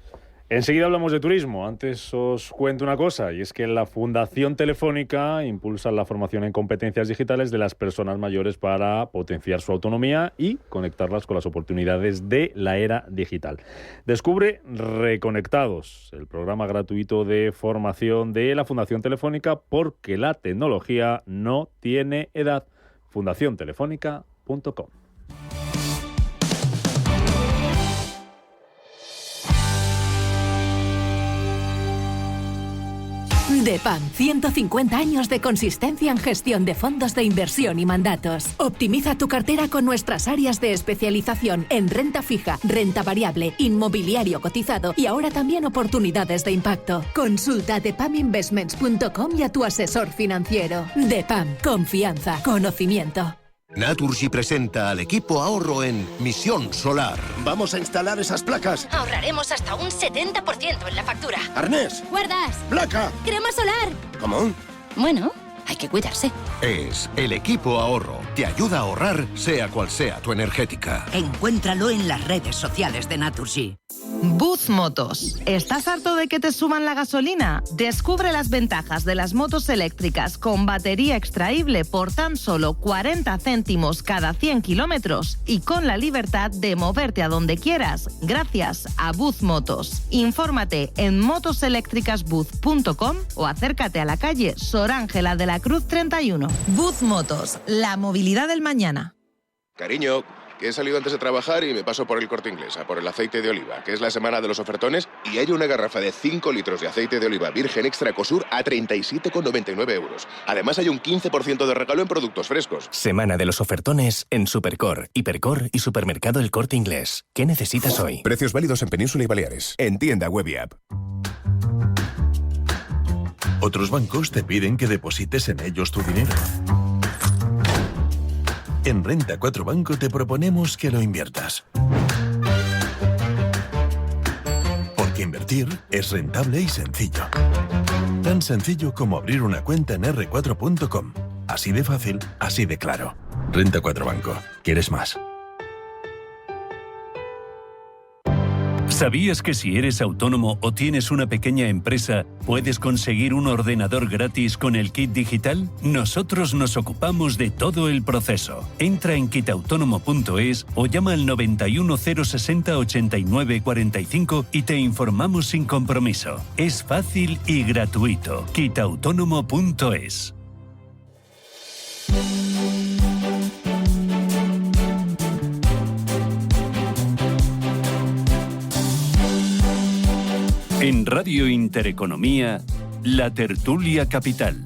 Enseguida hablamos de turismo. Antes os cuento una cosa, y es que la Fundación Telefónica impulsa la formación en competencias digitales de las personas mayores para potenciar su autonomía y conectarlas con las oportunidades de la era digital. Descubre Reconectados, el programa gratuito de formación de la Fundación Telefónica, porque la tecnología no tiene edad. fundaciontelefónica.com. DEPAM, 150 años de consistencia en gestión de fondos de inversión y mandatos. Optimiza tu cartera con nuestras áreas de especialización en renta fija, renta variable, inmobiliario cotizado y ahora también oportunidades de impacto. Consulta depaminvestments.com y a tu asesor financiero. DEPAM, confianza, conocimiento. Naturgy presenta al equipo ahorro en Misión Solar. Vamos a instalar esas placas. Ahorraremos hasta un 70% en la factura. Arnés. Guardas. Placa. Crema solar. ¿Cómo? Bueno, hay que cuidarse. Es el equipo ahorro. Te ayuda a ahorrar, sea cual sea tu energética. Encuéntralo en las redes sociales de Naturgy. Buzz Motos. ¿Estás harto de que te suban la gasolina? Descubre las ventajas de las motos eléctricas con batería extraíble por tan solo 40 céntimos cada 100 kilómetros y con la libertad de moverte a donde quieras gracias a Buzz Motos. Infórmate en motoseléctricasbuzz.com o acércate a la calle Sor Ángela de la Cruz 31. Buzz Motos, la movilidad del mañana. Cariño, que he salido antes de trabajar y me paso por el Corte Inglés, a por el aceite de oliva, que es la semana de los ofertones, y hay una garrafa de 5 litros de aceite de oliva virgen extra Ecosur a 37,99 euros. Además hay un 15% de regalo en productos frescos. Semana de los ofertones en Supercor, Hipercor y Supermercado El Corte Inglés. ¿Qué necesitas hoy? Precios válidos en Península y Baleares. En tienda web y app. Otros bancos te piden que deposites en ellos tu dinero. En Renta 4 Banco te proponemos que lo inviertas. Porque invertir es rentable y sencillo. Tan sencillo como abrir una cuenta en r4.com. Así de fácil, así de claro. Renta 4 Banco. ¿Quieres más? ¿Sabías que si eres autónomo o tienes una pequeña empresa, puedes conseguir un ordenador gratis con el kit digital? Nosotros nos ocupamos de todo el proceso. Entra en kitautónomo.es o llama al 91 060 89 45 y te informamos sin compromiso. Es fácil y gratuito. kitautónomo.es. En Radio Intereconomía, La Tertulia Capital.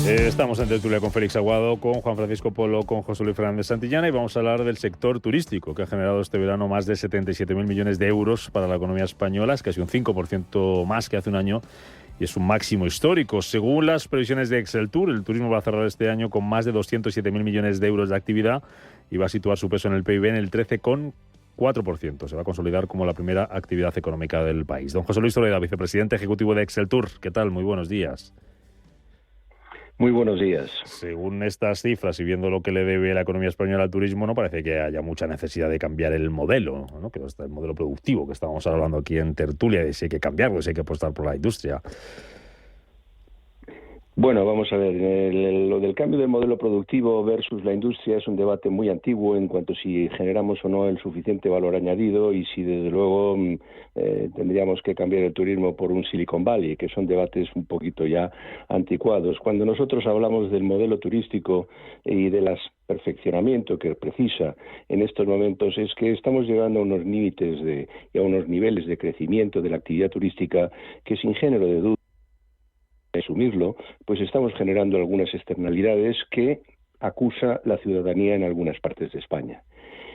Estamos en Tertulia con Félix Aguado, con Juan Francisco Polo, con José Luis Fernández Santillana y vamos a hablar del sector turístico, que ha generado este verano más de 77.000 millones de euros para la economía española, es casi un 5% más que hace un año, y es un máximo histórico. Según las previsiones de Exceltur, el turismo va a cerrar este año con más de 207.000 millones de euros de actividad y va a situar su peso en el PIB en el 13,4%. Se va a consolidar como la primera actividad económica del país. Don José Luis Toledano, vicepresidente ejecutivo de Exceltur. ¿Qué tal? Muy buenos días. Muy buenos días. Según estas cifras y viendo lo que le debe la economía española al turismo, no parece que haya mucha necesidad de cambiar el modelo, ¿no? Que está el modelo productivo que estábamos hablando aquí en tertulia, de si hay que cambiarlo, si hay que apostar por la industria. Bueno, vamos a ver, lo del cambio del modelo productivo versus la industria es un debate muy antiguo en cuanto a si generamos o no el suficiente valor añadido y si desde luego tendríamos que cambiar el turismo por un Silicon Valley, que son debates un poquito ya anticuados. Cuando nosotros hablamos del modelo turístico y del perfeccionamiento que precisa en estos momentos, es que estamos llegando a unos límites y a unos niveles de crecimiento de la actividad turística que, sin género de duda, asumirlo, pues estamos generando algunas externalidades que acusa la ciudadanía en algunas partes de España.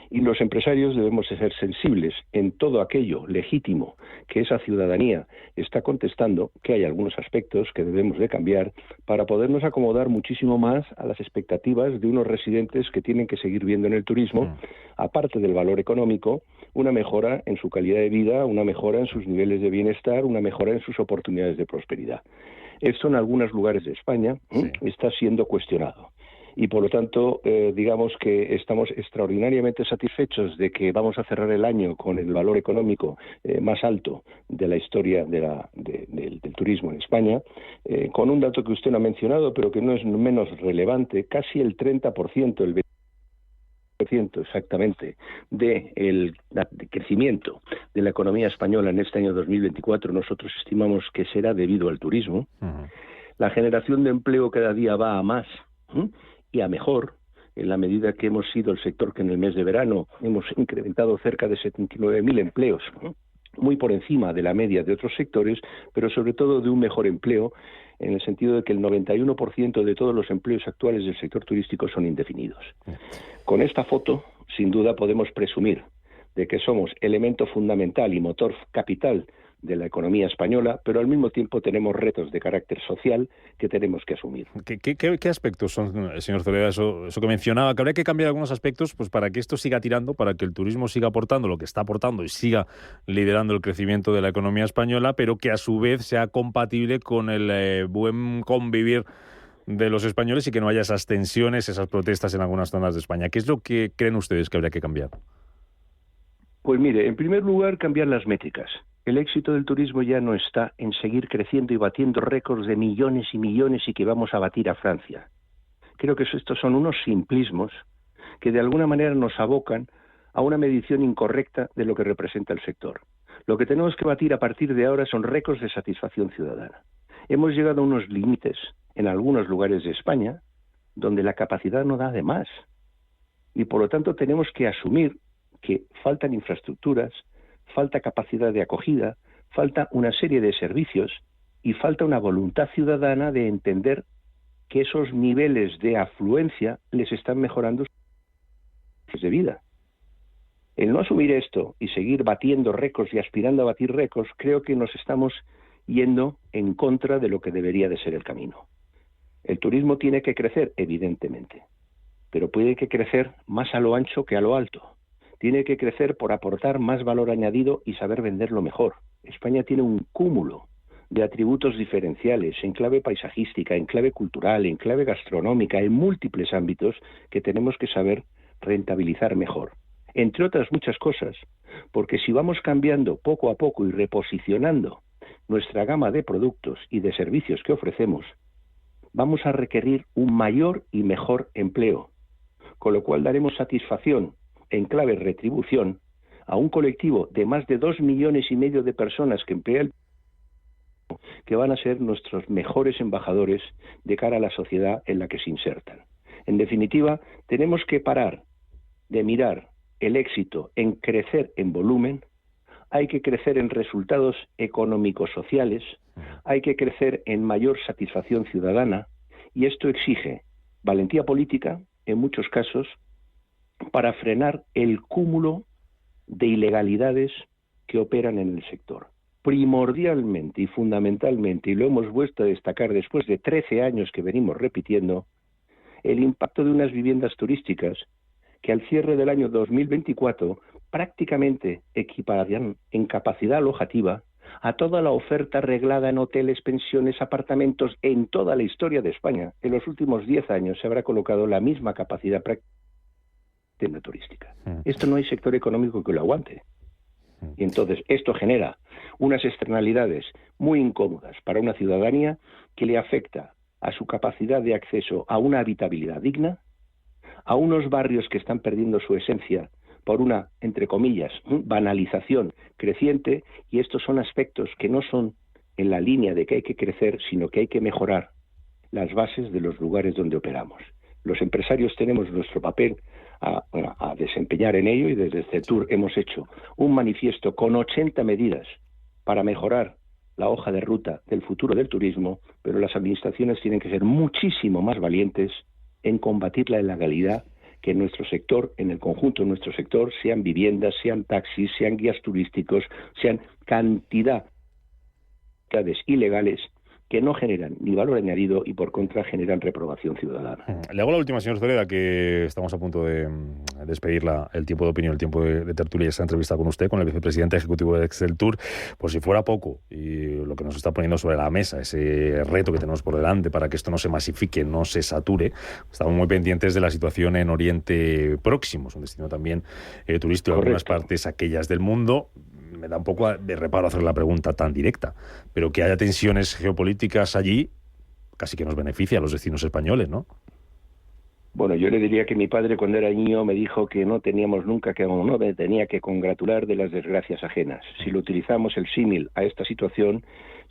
Y los empresarios debemos de ser sensibles en todo aquello legítimo que esa ciudadanía está contestando, que hay algunos aspectos que debemos de cambiar para podernos acomodar muchísimo más a las expectativas de unos residentes que tienen que seguir viendo en el turismo, aparte del valor económico, una mejora en su calidad de vida, una mejora en sus niveles de bienestar, una mejora en sus oportunidades de prosperidad. Esto en algunos lugares de España está siendo cuestionado. Y por lo tanto, digamos que estamos extraordinariamente satisfechos de que vamos a cerrar el año con el valor económico más alto de la historia del turismo en España, con un dato que usted no ha mencionado, pero que no es menos relevante, casi el 30%, el 20% exactamente del crecimiento de la economía española en este año 2024 nosotros estimamos que será debido al turismo. La generación de empleo cada día va a más y a mejor, en la medida que hemos sido el sector que en el mes de verano hemos incrementado cerca de 79.000 empleos, muy por encima de la media de otros sectores, pero sobre todo de un mejor empleo, en el sentido de que el 91% de todos los empleos actuales del sector turístico son indefinidos. Con esta foto, sin duda, podemos presumir de que somos elemento fundamental y motor capital de la economía española, pero al mismo tiempo tenemos retos de carácter social que tenemos que asumir. ¿Qué aspectos son, señor Toledano, eso que mencionaba? Que habría que cambiar algunos aspectos pues para que esto siga tirando, para que el turismo siga aportando lo que está aportando y siga liderando el crecimiento de la economía española, pero que a su vez sea compatible con el buen convivir de los españoles y que no haya esas tensiones, esas protestas en algunas zonas de España. ¿Qué es lo que creen ustedes que habría que cambiar? Pues mire, en primer lugar, cambiar las métricas. El éxito del turismo ya no está en seguir creciendo y batiendo récords de millones y millones y que vamos a batir a Francia. Creo que estos son unos simplismos que de alguna manera nos abocan a una medición incorrecta de lo que representa el sector. Lo que tenemos que batir a partir de ahora son récords de satisfacción ciudadana. Hemos llegado a unos límites en algunos lugares de España donde la capacidad no da de más. Y por lo tanto tenemos que asumir que faltan infraestructuras, falta capacidad de acogida, falta una serie de servicios y falta una voluntad ciudadana de entender que esos niveles de afluencia les están mejorando sus de vida. El no asumir esto y seguir batiendo récords y aspirando a batir récords, creo que nos estamos yendo en contra de lo que debería de ser el camino. El turismo tiene que crecer, evidentemente, pero puede que crecer más a lo ancho que a lo alto. Tiene que crecer por aportar más valor añadido y saber venderlo mejor. España tiene un cúmulo de atributos diferenciales en clave paisajística, en clave cultural, en clave gastronómica, en múltiples ámbitos que tenemos que saber rentabilizar mejor. Entre otras muchas cosas, porque si vamos cambiando poco a poco y reposicionando nuestra gama de productos y de servicios que ofrecemos, vamos a requerir un mayor y mejor empleo, con lo cual daremos satisfacción en clave retribución a un colectivo de más de 2,5 millones de personas que emplea que van a ser nuestros mejores embajadores de cara a la sociedad en la que se insertan. En definitiva, tenemos que parar de mirar el éxito en crecer en volumen, hay que crecer en resultados económicos sociales, hay que crecer en mayor satisfacción ciudadana, y esto exige valentía política, en muchos casos, para frenar el cúmulo de ilegalidades que operan en el sector. primordialmente y fundamentalmente, y lo hemos vuelto a destacar después de 13 años que venimos repitiendo, el impacto de unas viviendas turísticas que al cierre del año 2024 prácticamente equipararían en capacidad alojativa a toda la oferta arreglada en hoteles, pensiones, apartamentos en toda la historia de España. En los últimos 10 años se habrá colocado la misma capacidad práctica turística. Esto no hay sector económico que lo aguante. Y entonces esto genera unas externalidades muy incómodas para una ciudadanía que le afecta a su capacidad de acceso a una habitabilidad digna, a unos barrios que están perdiendo su esencia por una, entre comillas, banalización creciente, y estos son aspectos que no son en la línea de que hay que crecer, sino que hay que mejorar las bases de los lugares donde operamos. Los empresarios tenemos nuestro papel a desempeñar en ello, y desde CETUR hemos hecho un manifiesto con 80 medidas para mejorar la hoja de ruta del futuro del turismo, pero las administraciones tienen que ser muchísimo más valientes en combatir la ilegalidad que en nuestro sector, en el conjunto de nuestro sector, sean viviendas, sean taxis, sean guías turísticos, sean cantidad de actividades ilegales que no generan ni valor añadido y por contra generan reprobación ciudadana. Le hago la última, señor Zoreda, que estamos a punto de despedir el tiempo de opinión, el tiempo de tertulia y esta entrevista con usted, con el vicepresidente ejecutivo de Exceltur. Por si fuera poco, y lo que nos está poniendo sobre la mesa, ese reto que tenemos por delante para que esto no se masifique, no se sature, estamos muy pendientes de la situación en Oriente Próximo, es un destino también turístico en algunas partes aquellas del mundo. Me da un poco de reparo hacer la pregunta tan directa, pero que haya tensiones geopolíticas allí casi que nos beneficia a los destinos españoles, ¿no? Bueno, yo le diría que mi padre cuando era niño me dijo que no teníamos nunca que, no me tenía que congratular de las desgracias ajenas. Si lo utilizamos el símil a esta situación,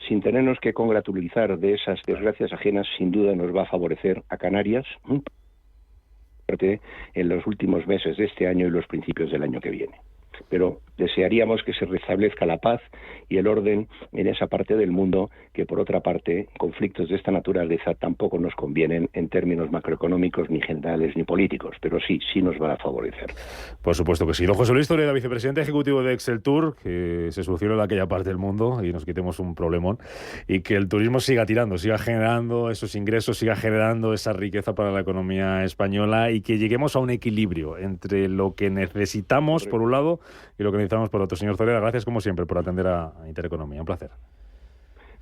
sin tenernos que congratular de esas desgracias ajenas, sin duda nos va a favorecer a Canarias en los últimos meses de este año y los principios del año que viene. Pero desearíamos que se restablezca la paz y el orden en esa parte del mundo, que por otra parte conflictos de esta naturaleza tampoco nos convienen en términos macroeconómicos, ni generales, ni políticos, pero sí nos va a favorecer. Por supuesto que sí. Don José Luis Zoreda, vicepresidente ejecutivo de Exceltur, que se solucione en aquella parte del mundo y nos quitemos un problemón, y que el turismo siga tirando, siga generando esos ingresos, siga generando esa riqueza para la economía española, y que lleguemos a un equilibrio entre lo que necesitamos por un lado y lo que necesitamos por otro. Señor Zoreda, gracias como siempre por atender a Intereconomía. Un placer.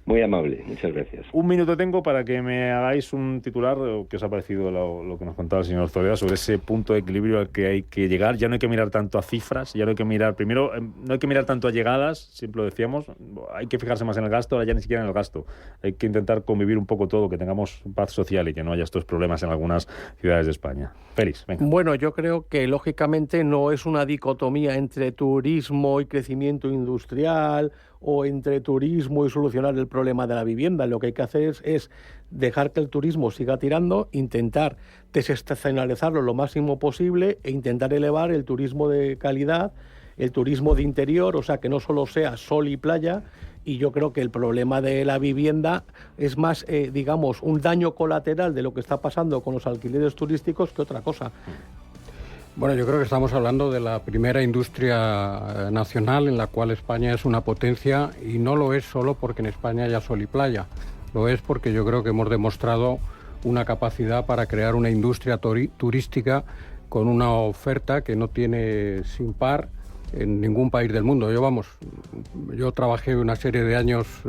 Muy amable, muchas gracias. Un minuto tengo para que me hagáis un titular. ¿Qué os ha parecido lo que nos contaba el señor Zoreda sobre ese punto de equilibrio al que hay que llegar? Ya no hay que mirar tanto a cifras, ya no hay que mirar, primero, no hay que mirar tanto a llegadas, siempre lo decíamos, hay que fijarse más en el gasto, ahora ya ni siquiera en el gasto. Hay que intentar convivir un poco todo, que tengamos paz social y que no haya estos problemas en algunas ciudades de España. Félix, venga. Bueno, yo creo que lógicamente no es una dicotomía entre turismo y crecimiento industrial, o entre turismo y solucionar el problema de la vivienda. Lo que hay que hacer es dejar que el turismo siga tirando, intentar desestacionalizarlo lo máximo posible e intentar elevar el turismo de calidad, el turismo de interior, o sea, que no solo sea sol y playa. Y yo creo que el problema de la vivienda es más, digamos, un daño colateral de lo que está pasando con los alquileres turísticos que otra cosa. Bueno, yo creo que estamos hablando de la primera industria nacional en la cual España es una potencia, y no lo es solo porque en España haya sol y playa, lo es porque yo creo que hemos demostrado una capacidad para crear una industria turística con una oferta que no tiene sin par en ningún país del mundo. Yo trabajé una serie de años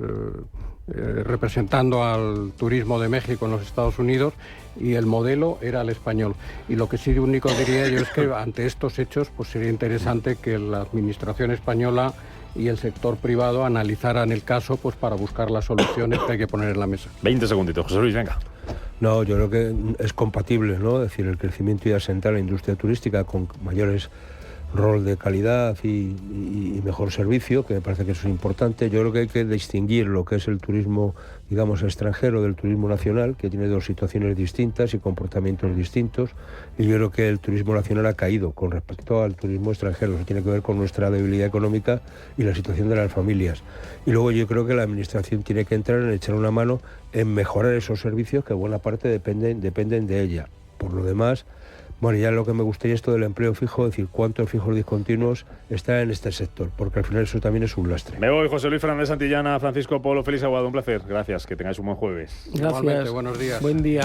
representando al turismo de México en los Estados Unidos, y el modelo era el español. Y lo que sí único diría yo es que ante estos hechos pues sería interesante que la administración española y el sector privado analizaran el caso pues para buscar las soluciones que hay que poner en la mesa. 20 segunditos, José Luis, venga. No, yo creo que es compatible, ¿no? Es decir, el crecimiento y asentar la industria turística con mayores rol de calidad y mejor servicio, que me parece que eso es importante. Yo creo que hay que distinguir lo que es el turismo, digamos, extranjero del turismo nacional, que tiene dos situaciones distintas y comportamientos distintos, y yo creo que el turismo nacional ha caído con respecto al turismo extranjero. Eso tiene que ver con nuestra debilidad económica y la situación de las familias. Y luego yo creo que la administración tiene que entrar en echar una mano en mejorar esos servicios que buena parte dependen de ella. Por lo demás, Bueno, ya lo que me gustaría es todo el empleo fijo, es decir, cuántos fijos discontinuos está en este sector, porque al final eso también es un lastre. Me voy, José Luis Fernández Santillana, Francisco Polo, Félix Aguado, un placer. Gracias, que tengáis un buen jueves. Gracias. Igualmente, buenos días. Buen día.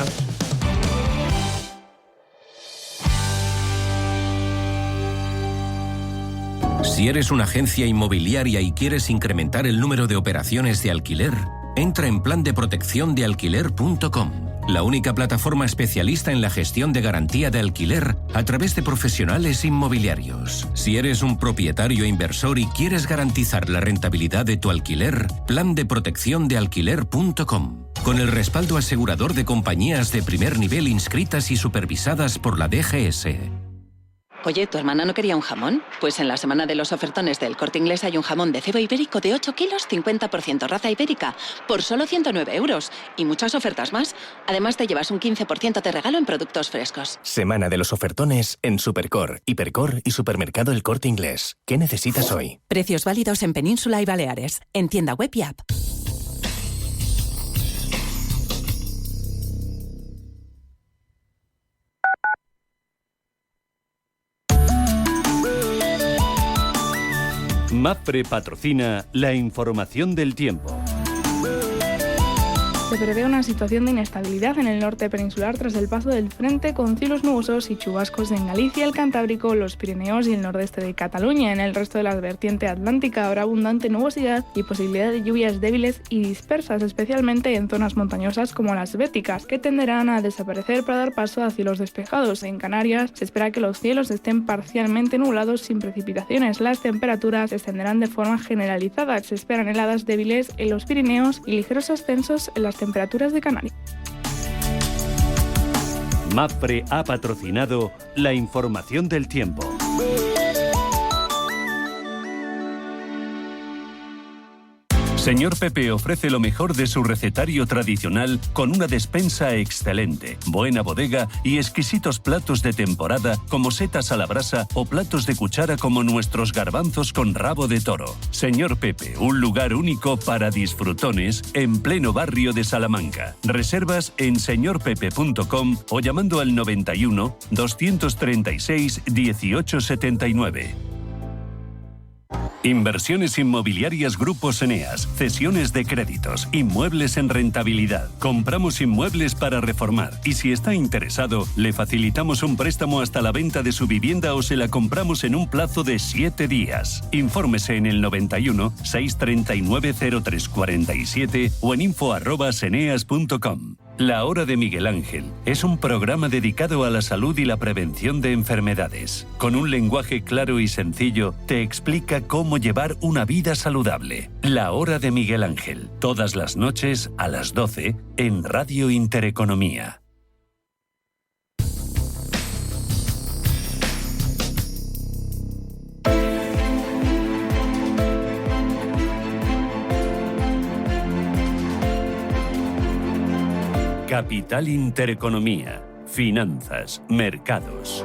Si eres una agencia inmobiliaria y quieres incrementar el número de operaciones de alquiler, entra en plandeprotecciondealquiler.com, la única plataforma especialista en la gestión de garantía de alquiler a través de profesionales inmobiliarios. Si eres un propietario inversor y quieres garantizar la rentabilidad de tu alquiler, plandeprotecciondealquiler.com, con el respaldo asegurador de compañías de primer nivel inscritas y supervisadas por la DGS. Oye, ¿tu hermana no quería un jamón? Pues en la semana de los ofertones del Corte Inglés hay un jamón de cebo ibérico de 8 kilos, 50% raza ibérica, por solo 109 euros. Y muchas ofertas más. Además, te llevas un 15% de regalo en productos frescos. Semana de los ofertones en Supercor, Hipercor y Supermercado El Corte Inglés. ¿Qué necesitas hoy? Precios válidos en Península y Baleares. En tienda web y app. MAPFRE patrocina la información del tiempo. Se prevé una situación de inestabilidad en el norte peninsular tras el paso del frente, con cielos nubosos y chubascos en Galicia, el Cantábrico, los Pirineos y el nordeste de Cataluña. En el resto de la vertiente atlántica habrá abundante nubosidad y posibilidad de lluvias débiles y dispersas, especialmente en zonas montañosas como las Béticas, que tenderán a desaparecer para dar paso a cielos despejados. En Canarias se espera que los cielos estén parcialmente nublados sin precipitaciones. Las temperaturas descenderán de forma generalizada. Se esperan heladas débiles en los Pirineos y ligeros ascensos en las temperaturas de Canarias. MAPFRE ha patrocinado la información del tiempo. Señor Pepe ofrece lo mejor de su recetario tradicional con una despensa excelente, buena bodega y exquisitos platos de temporada como setas a la brasa o platos de cuchara como nuestros garbanzos con rabo de toro. Señor Pepe, un lugar único para disfrutones en pleno barrio de Salamanca. Reservas en señorpepe.com o llamando al 91 236 1879. Inversiones inmobiliarias Grupos Eneas, cesiones de créditos, inmuebles en rentabilidad. Compramos inmuebles para reformar y si está interesado, le facilitamos un préstamo hasta la venta de su vivienda o se la compramos en un plazo de 7 días. Infórmese en el 91 639 0347 o en info@eneas.com. La Hora de Miguel Ángel es un programa dedicado a la salud y la prevención de enfermedades. Con un lenguaje claro y sencillo, te explica cómo llevar una vida saludable. La Hora de Miguel Ángel, todas las noches a las 12 en Radio Intereconomía. Capital Intereconomía. Finanzas, mercados.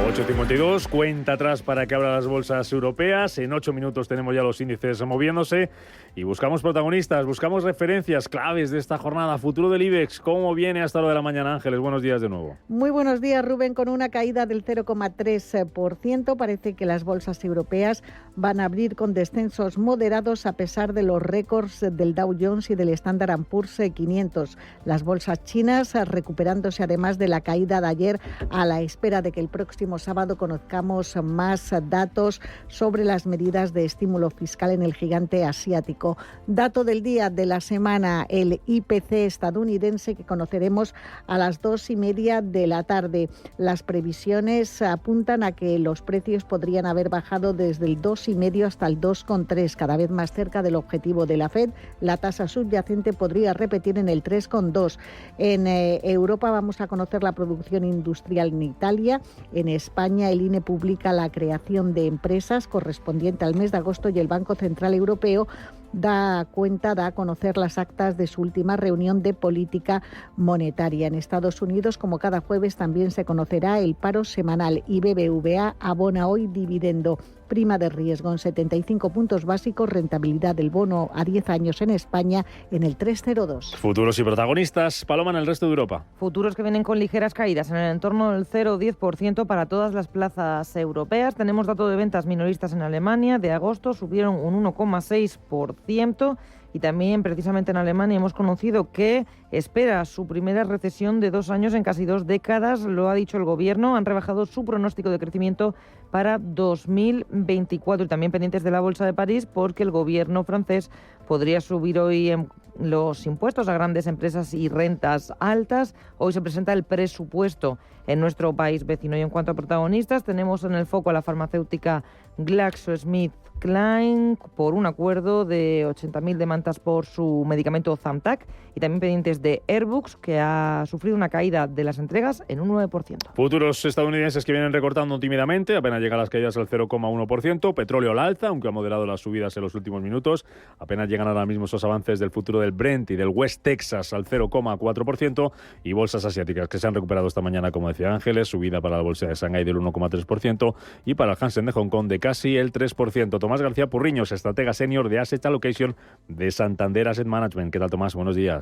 8:52, cuenta atrás para que abran las bolsas europeas. En 8 minutos tenemos ya los índices moviéndose y buscamos protagonistas, buscamos referencias claves de esta jornada. Futuro del IBEX, ¿cómo viene hasta la hora de la mañana? Ángeles, buenos días de nuevo. Muy buenos días, Rubén. Con una caída del 0,3%, parece que las bolsas europeas van a abrir con descensos moderados a pesar de los récords del Dow Jones y del Standard & Poor's 500. Las bolsas chinas recuperándose además de la caída de ayer a la espera de que el próximo sábado conozcamos más datos sobre las medidas de estímulo fiscal en el gigante asiático. Dato del día de la semana, el IPC estadounidense, que conoceremos a las 2:30 de la tarde. Las previsiones apuntan a que los precios podrían haber bajado desde el 2,5 hasta el 2,3, cada vez más cerca del objetivo de la FED. La tasa subyacente podría repetir en el 3,2. En Europa vamos a conocer la producción industrial en Italia. En España, el INE publica la creación de empresas correspondiente al mes de agosto y el Banco Central Europeo da a conocer las actas de su última reunión de política monetaria. En Estados Unidos, como cada jueves, también se conocerá el paro semanal y BBVA abona hoy dividendo. prima de riesgo en 75 puntos básicos, rentabilidad del bono a 10 años en España en el 3,02. Futuros y protagonistas, Paloma, en el resto de Europa. Futuros que vienen con ligeras caídas en el entorno del 0,10% para todas las plazas europeas. Tenemos dato de ventas minoristas en Alemania de agosto, subieron un 1,6%. Y también, precisamente en Alemania, hemos conocido que espera su primera recesión de 2 años en casi 2 décadas. Lo ha dicho el gobierno. Han rebajado su pronóstico de crecimiento para 2024. Y también pendientes de la Bolsa de París, porque el gobierno francés podría subir hoy los impuestos a grandes empresas y rentas altas. Hoy se presenta el presupuesto en nuestro país vecino. Y en cuanto a protagonistas, tenemos en el foco a la farmacéutica GlaxoSmithKline por un acuerdo de 80.000 demandas por su medicamento Zantac, y también pendientes de Airbus, que ha sufrido una caída de las entregas en un 9%. Futuros estadounidenses que vienen recortando tímidamente, apenas llegan las caídas al 0,1%. Petróleo al alza, aunque ha moderado las subidas en los últimos minutos. Apenas llegan ahora mismo esos avances del futuro del Brent y del West Texas al 0,4%. Y bolsas asiáticas que se han recuperado esta mañana, como decía Ángeles, subida para la bolsa de Shanghái del 1,3% y para el Hansen de Hong Kong de casi el 3%. Tomás García Purriños, estratega senior de Asset Allocation de Santander Asset Management. ¿Qué tal, Tomás? Buenos días.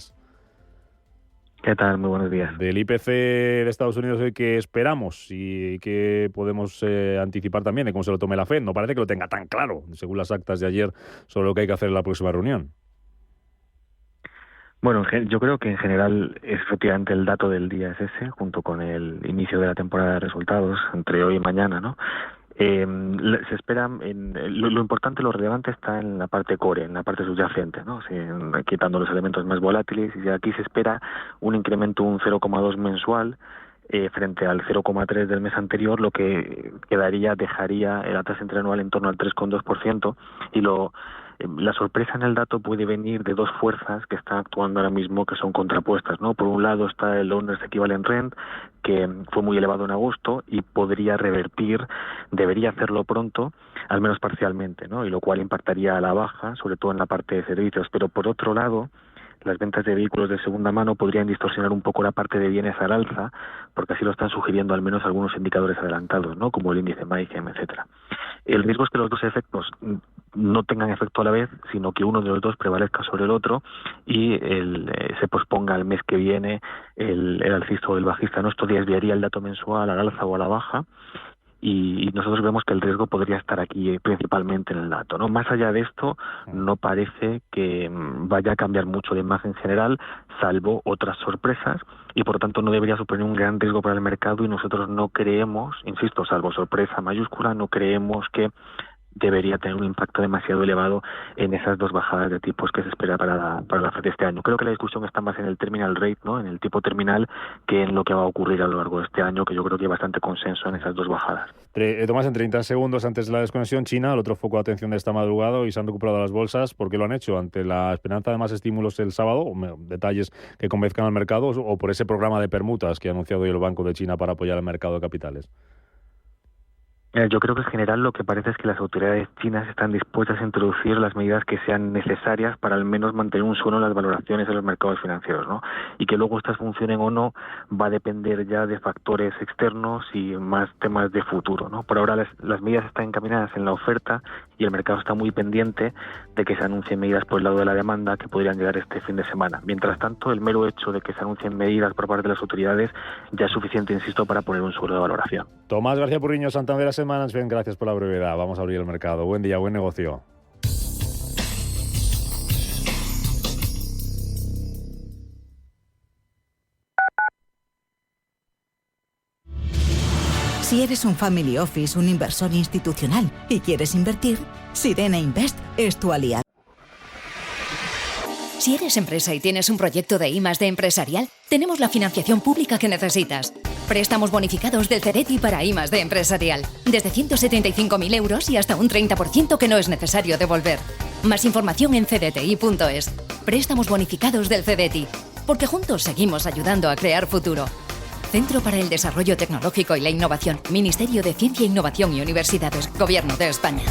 ¿Qué tal? Muy buenos días. Del IPC de Estados Unidos hoy, ¿qué esperamos y qué podemos anticipar también de cómo se lo tome la Fed? No parece que lo tenga tan claro, según las actas de ayer, sobre lo que hay que hacer en la próxima reunión. Bueno, yo creo que en general efectivamente el dato del día es ese, junto con el inicio de la temporada de resultados entre hoy y mañana, ¿no? Se espera, lo importante, lo relevante está en la parte core, en la parte subyacente, ¿no? Quitando los elementos más volátiles, y aquí se espera un incremento, un 0,2 mensual, frente al 0,3 del mes anterior, lo que dejaría la tasa interanual en torno al 3,2%, y la sorpresa en el dato puede venir de dos fuerzas que están actuando ahora mismo, que son contrapuestas, ¿no? Por un lado está el Owners Equivalent Rent, que fue muy elevado en agosto y podría revertir, debería hacerlo pronto, al menos parcialmente, ¿no? Y lo cual impactaría a la baja, sobre todo en la parte de servicios. Pero por otro lado, las ventas de vehículos de segunda mano podrían distorsionar un poco la parte de bienes al alza, porque así lo están sugiriendo al menos algunos indicadores adelantados, ¿no? Como el índice MAICM, etcétera. El riesgo es que los dos efectos no tengan efecto a la vez, sino que uno de los dos prevalezca sobre el otro y se posponga al mes que viene el alcista o el bajista, ¿no? Esto desviaría el dato mensual al alza o a la baja. Y nosotros vemos que el riesgo podría estar aquí principalmente en el dato, ¿no? Más allá de esto, no parece que vaya a cambiar mucho de imagen general, salvo otras sorpresas, y por lo tanto no debería suponer un gran riesgo para el mercado, y nosotros no creemos, insisto, salvo sorpresa mayúscula, no creemos que debería tener un impacto demasiado elevado en esas dos bajadas de tipos que se espera para la Fed este año. Creo que la discusión está más en el terminal rate, ¿no? En el tipo terminal, que en lo que va a ocurrir a lo largo de este año, que yo creo que hay bastante consenso en esas dos bajadas. Tomás, en 30 segundos antes de la desconexión, China, el otro foco de atención de esta madrugada, y se han recuperado las bolsas. ¿Por qué lo han hecho? ¿Ante la esperanza de más estímulos el sábado? ¿Detalles que convenzcan al mercado? ¿O por ese programa de permutas que ha anunciado hoy el Banco de China para apoyar el mercado de capitales? Yo creo que en general lo que parece es que las autoridades chinas están dispuestas a introducir las medidas que sean necesarias para al menos mantener un suelo en las valoraciones de los mercados financieros, ¿no? Y que luego estas funcionen o no va a depender ya de factores externos y más temas de futuro, ¿no? Por ahora las medidas están encaminadas en la oferta y el mercado está muy pendiente de que se anuncien medidas por el lado de la demanda que podrían llegar este fin de semana. Mientras tanto, el mero hecho de que se anuncien medidas por parte de las autoridades ya es suficiente, insisto, para poner un suelo de valoración. Tomás García Purriños, Santander Asset Management, gracias por la brevedad. Vamos a abrir el mercado. Buen día, buen negocio. Si eres un family office, un inversor institucional y quieres invertir, Sirena Invest es tu aliado. Si eres empresa y tienes un proyecto de I+D empresarial, tenemos la financiación pública que necesitas. Préstamos bonificados del CEDETI para I+D empresarial. Desde 175.000 euros y hasta un 30% que no es necesario devolver. Más información en cdti.es. Préstamos bonificados del CEDETI. Porque juntos seguimos ayudando a crear futuro. Centro para el Desarrollo Tecnológico y la Innovación. Ministerio de Ciencia, Innovación y Universidades. Gobierno de España.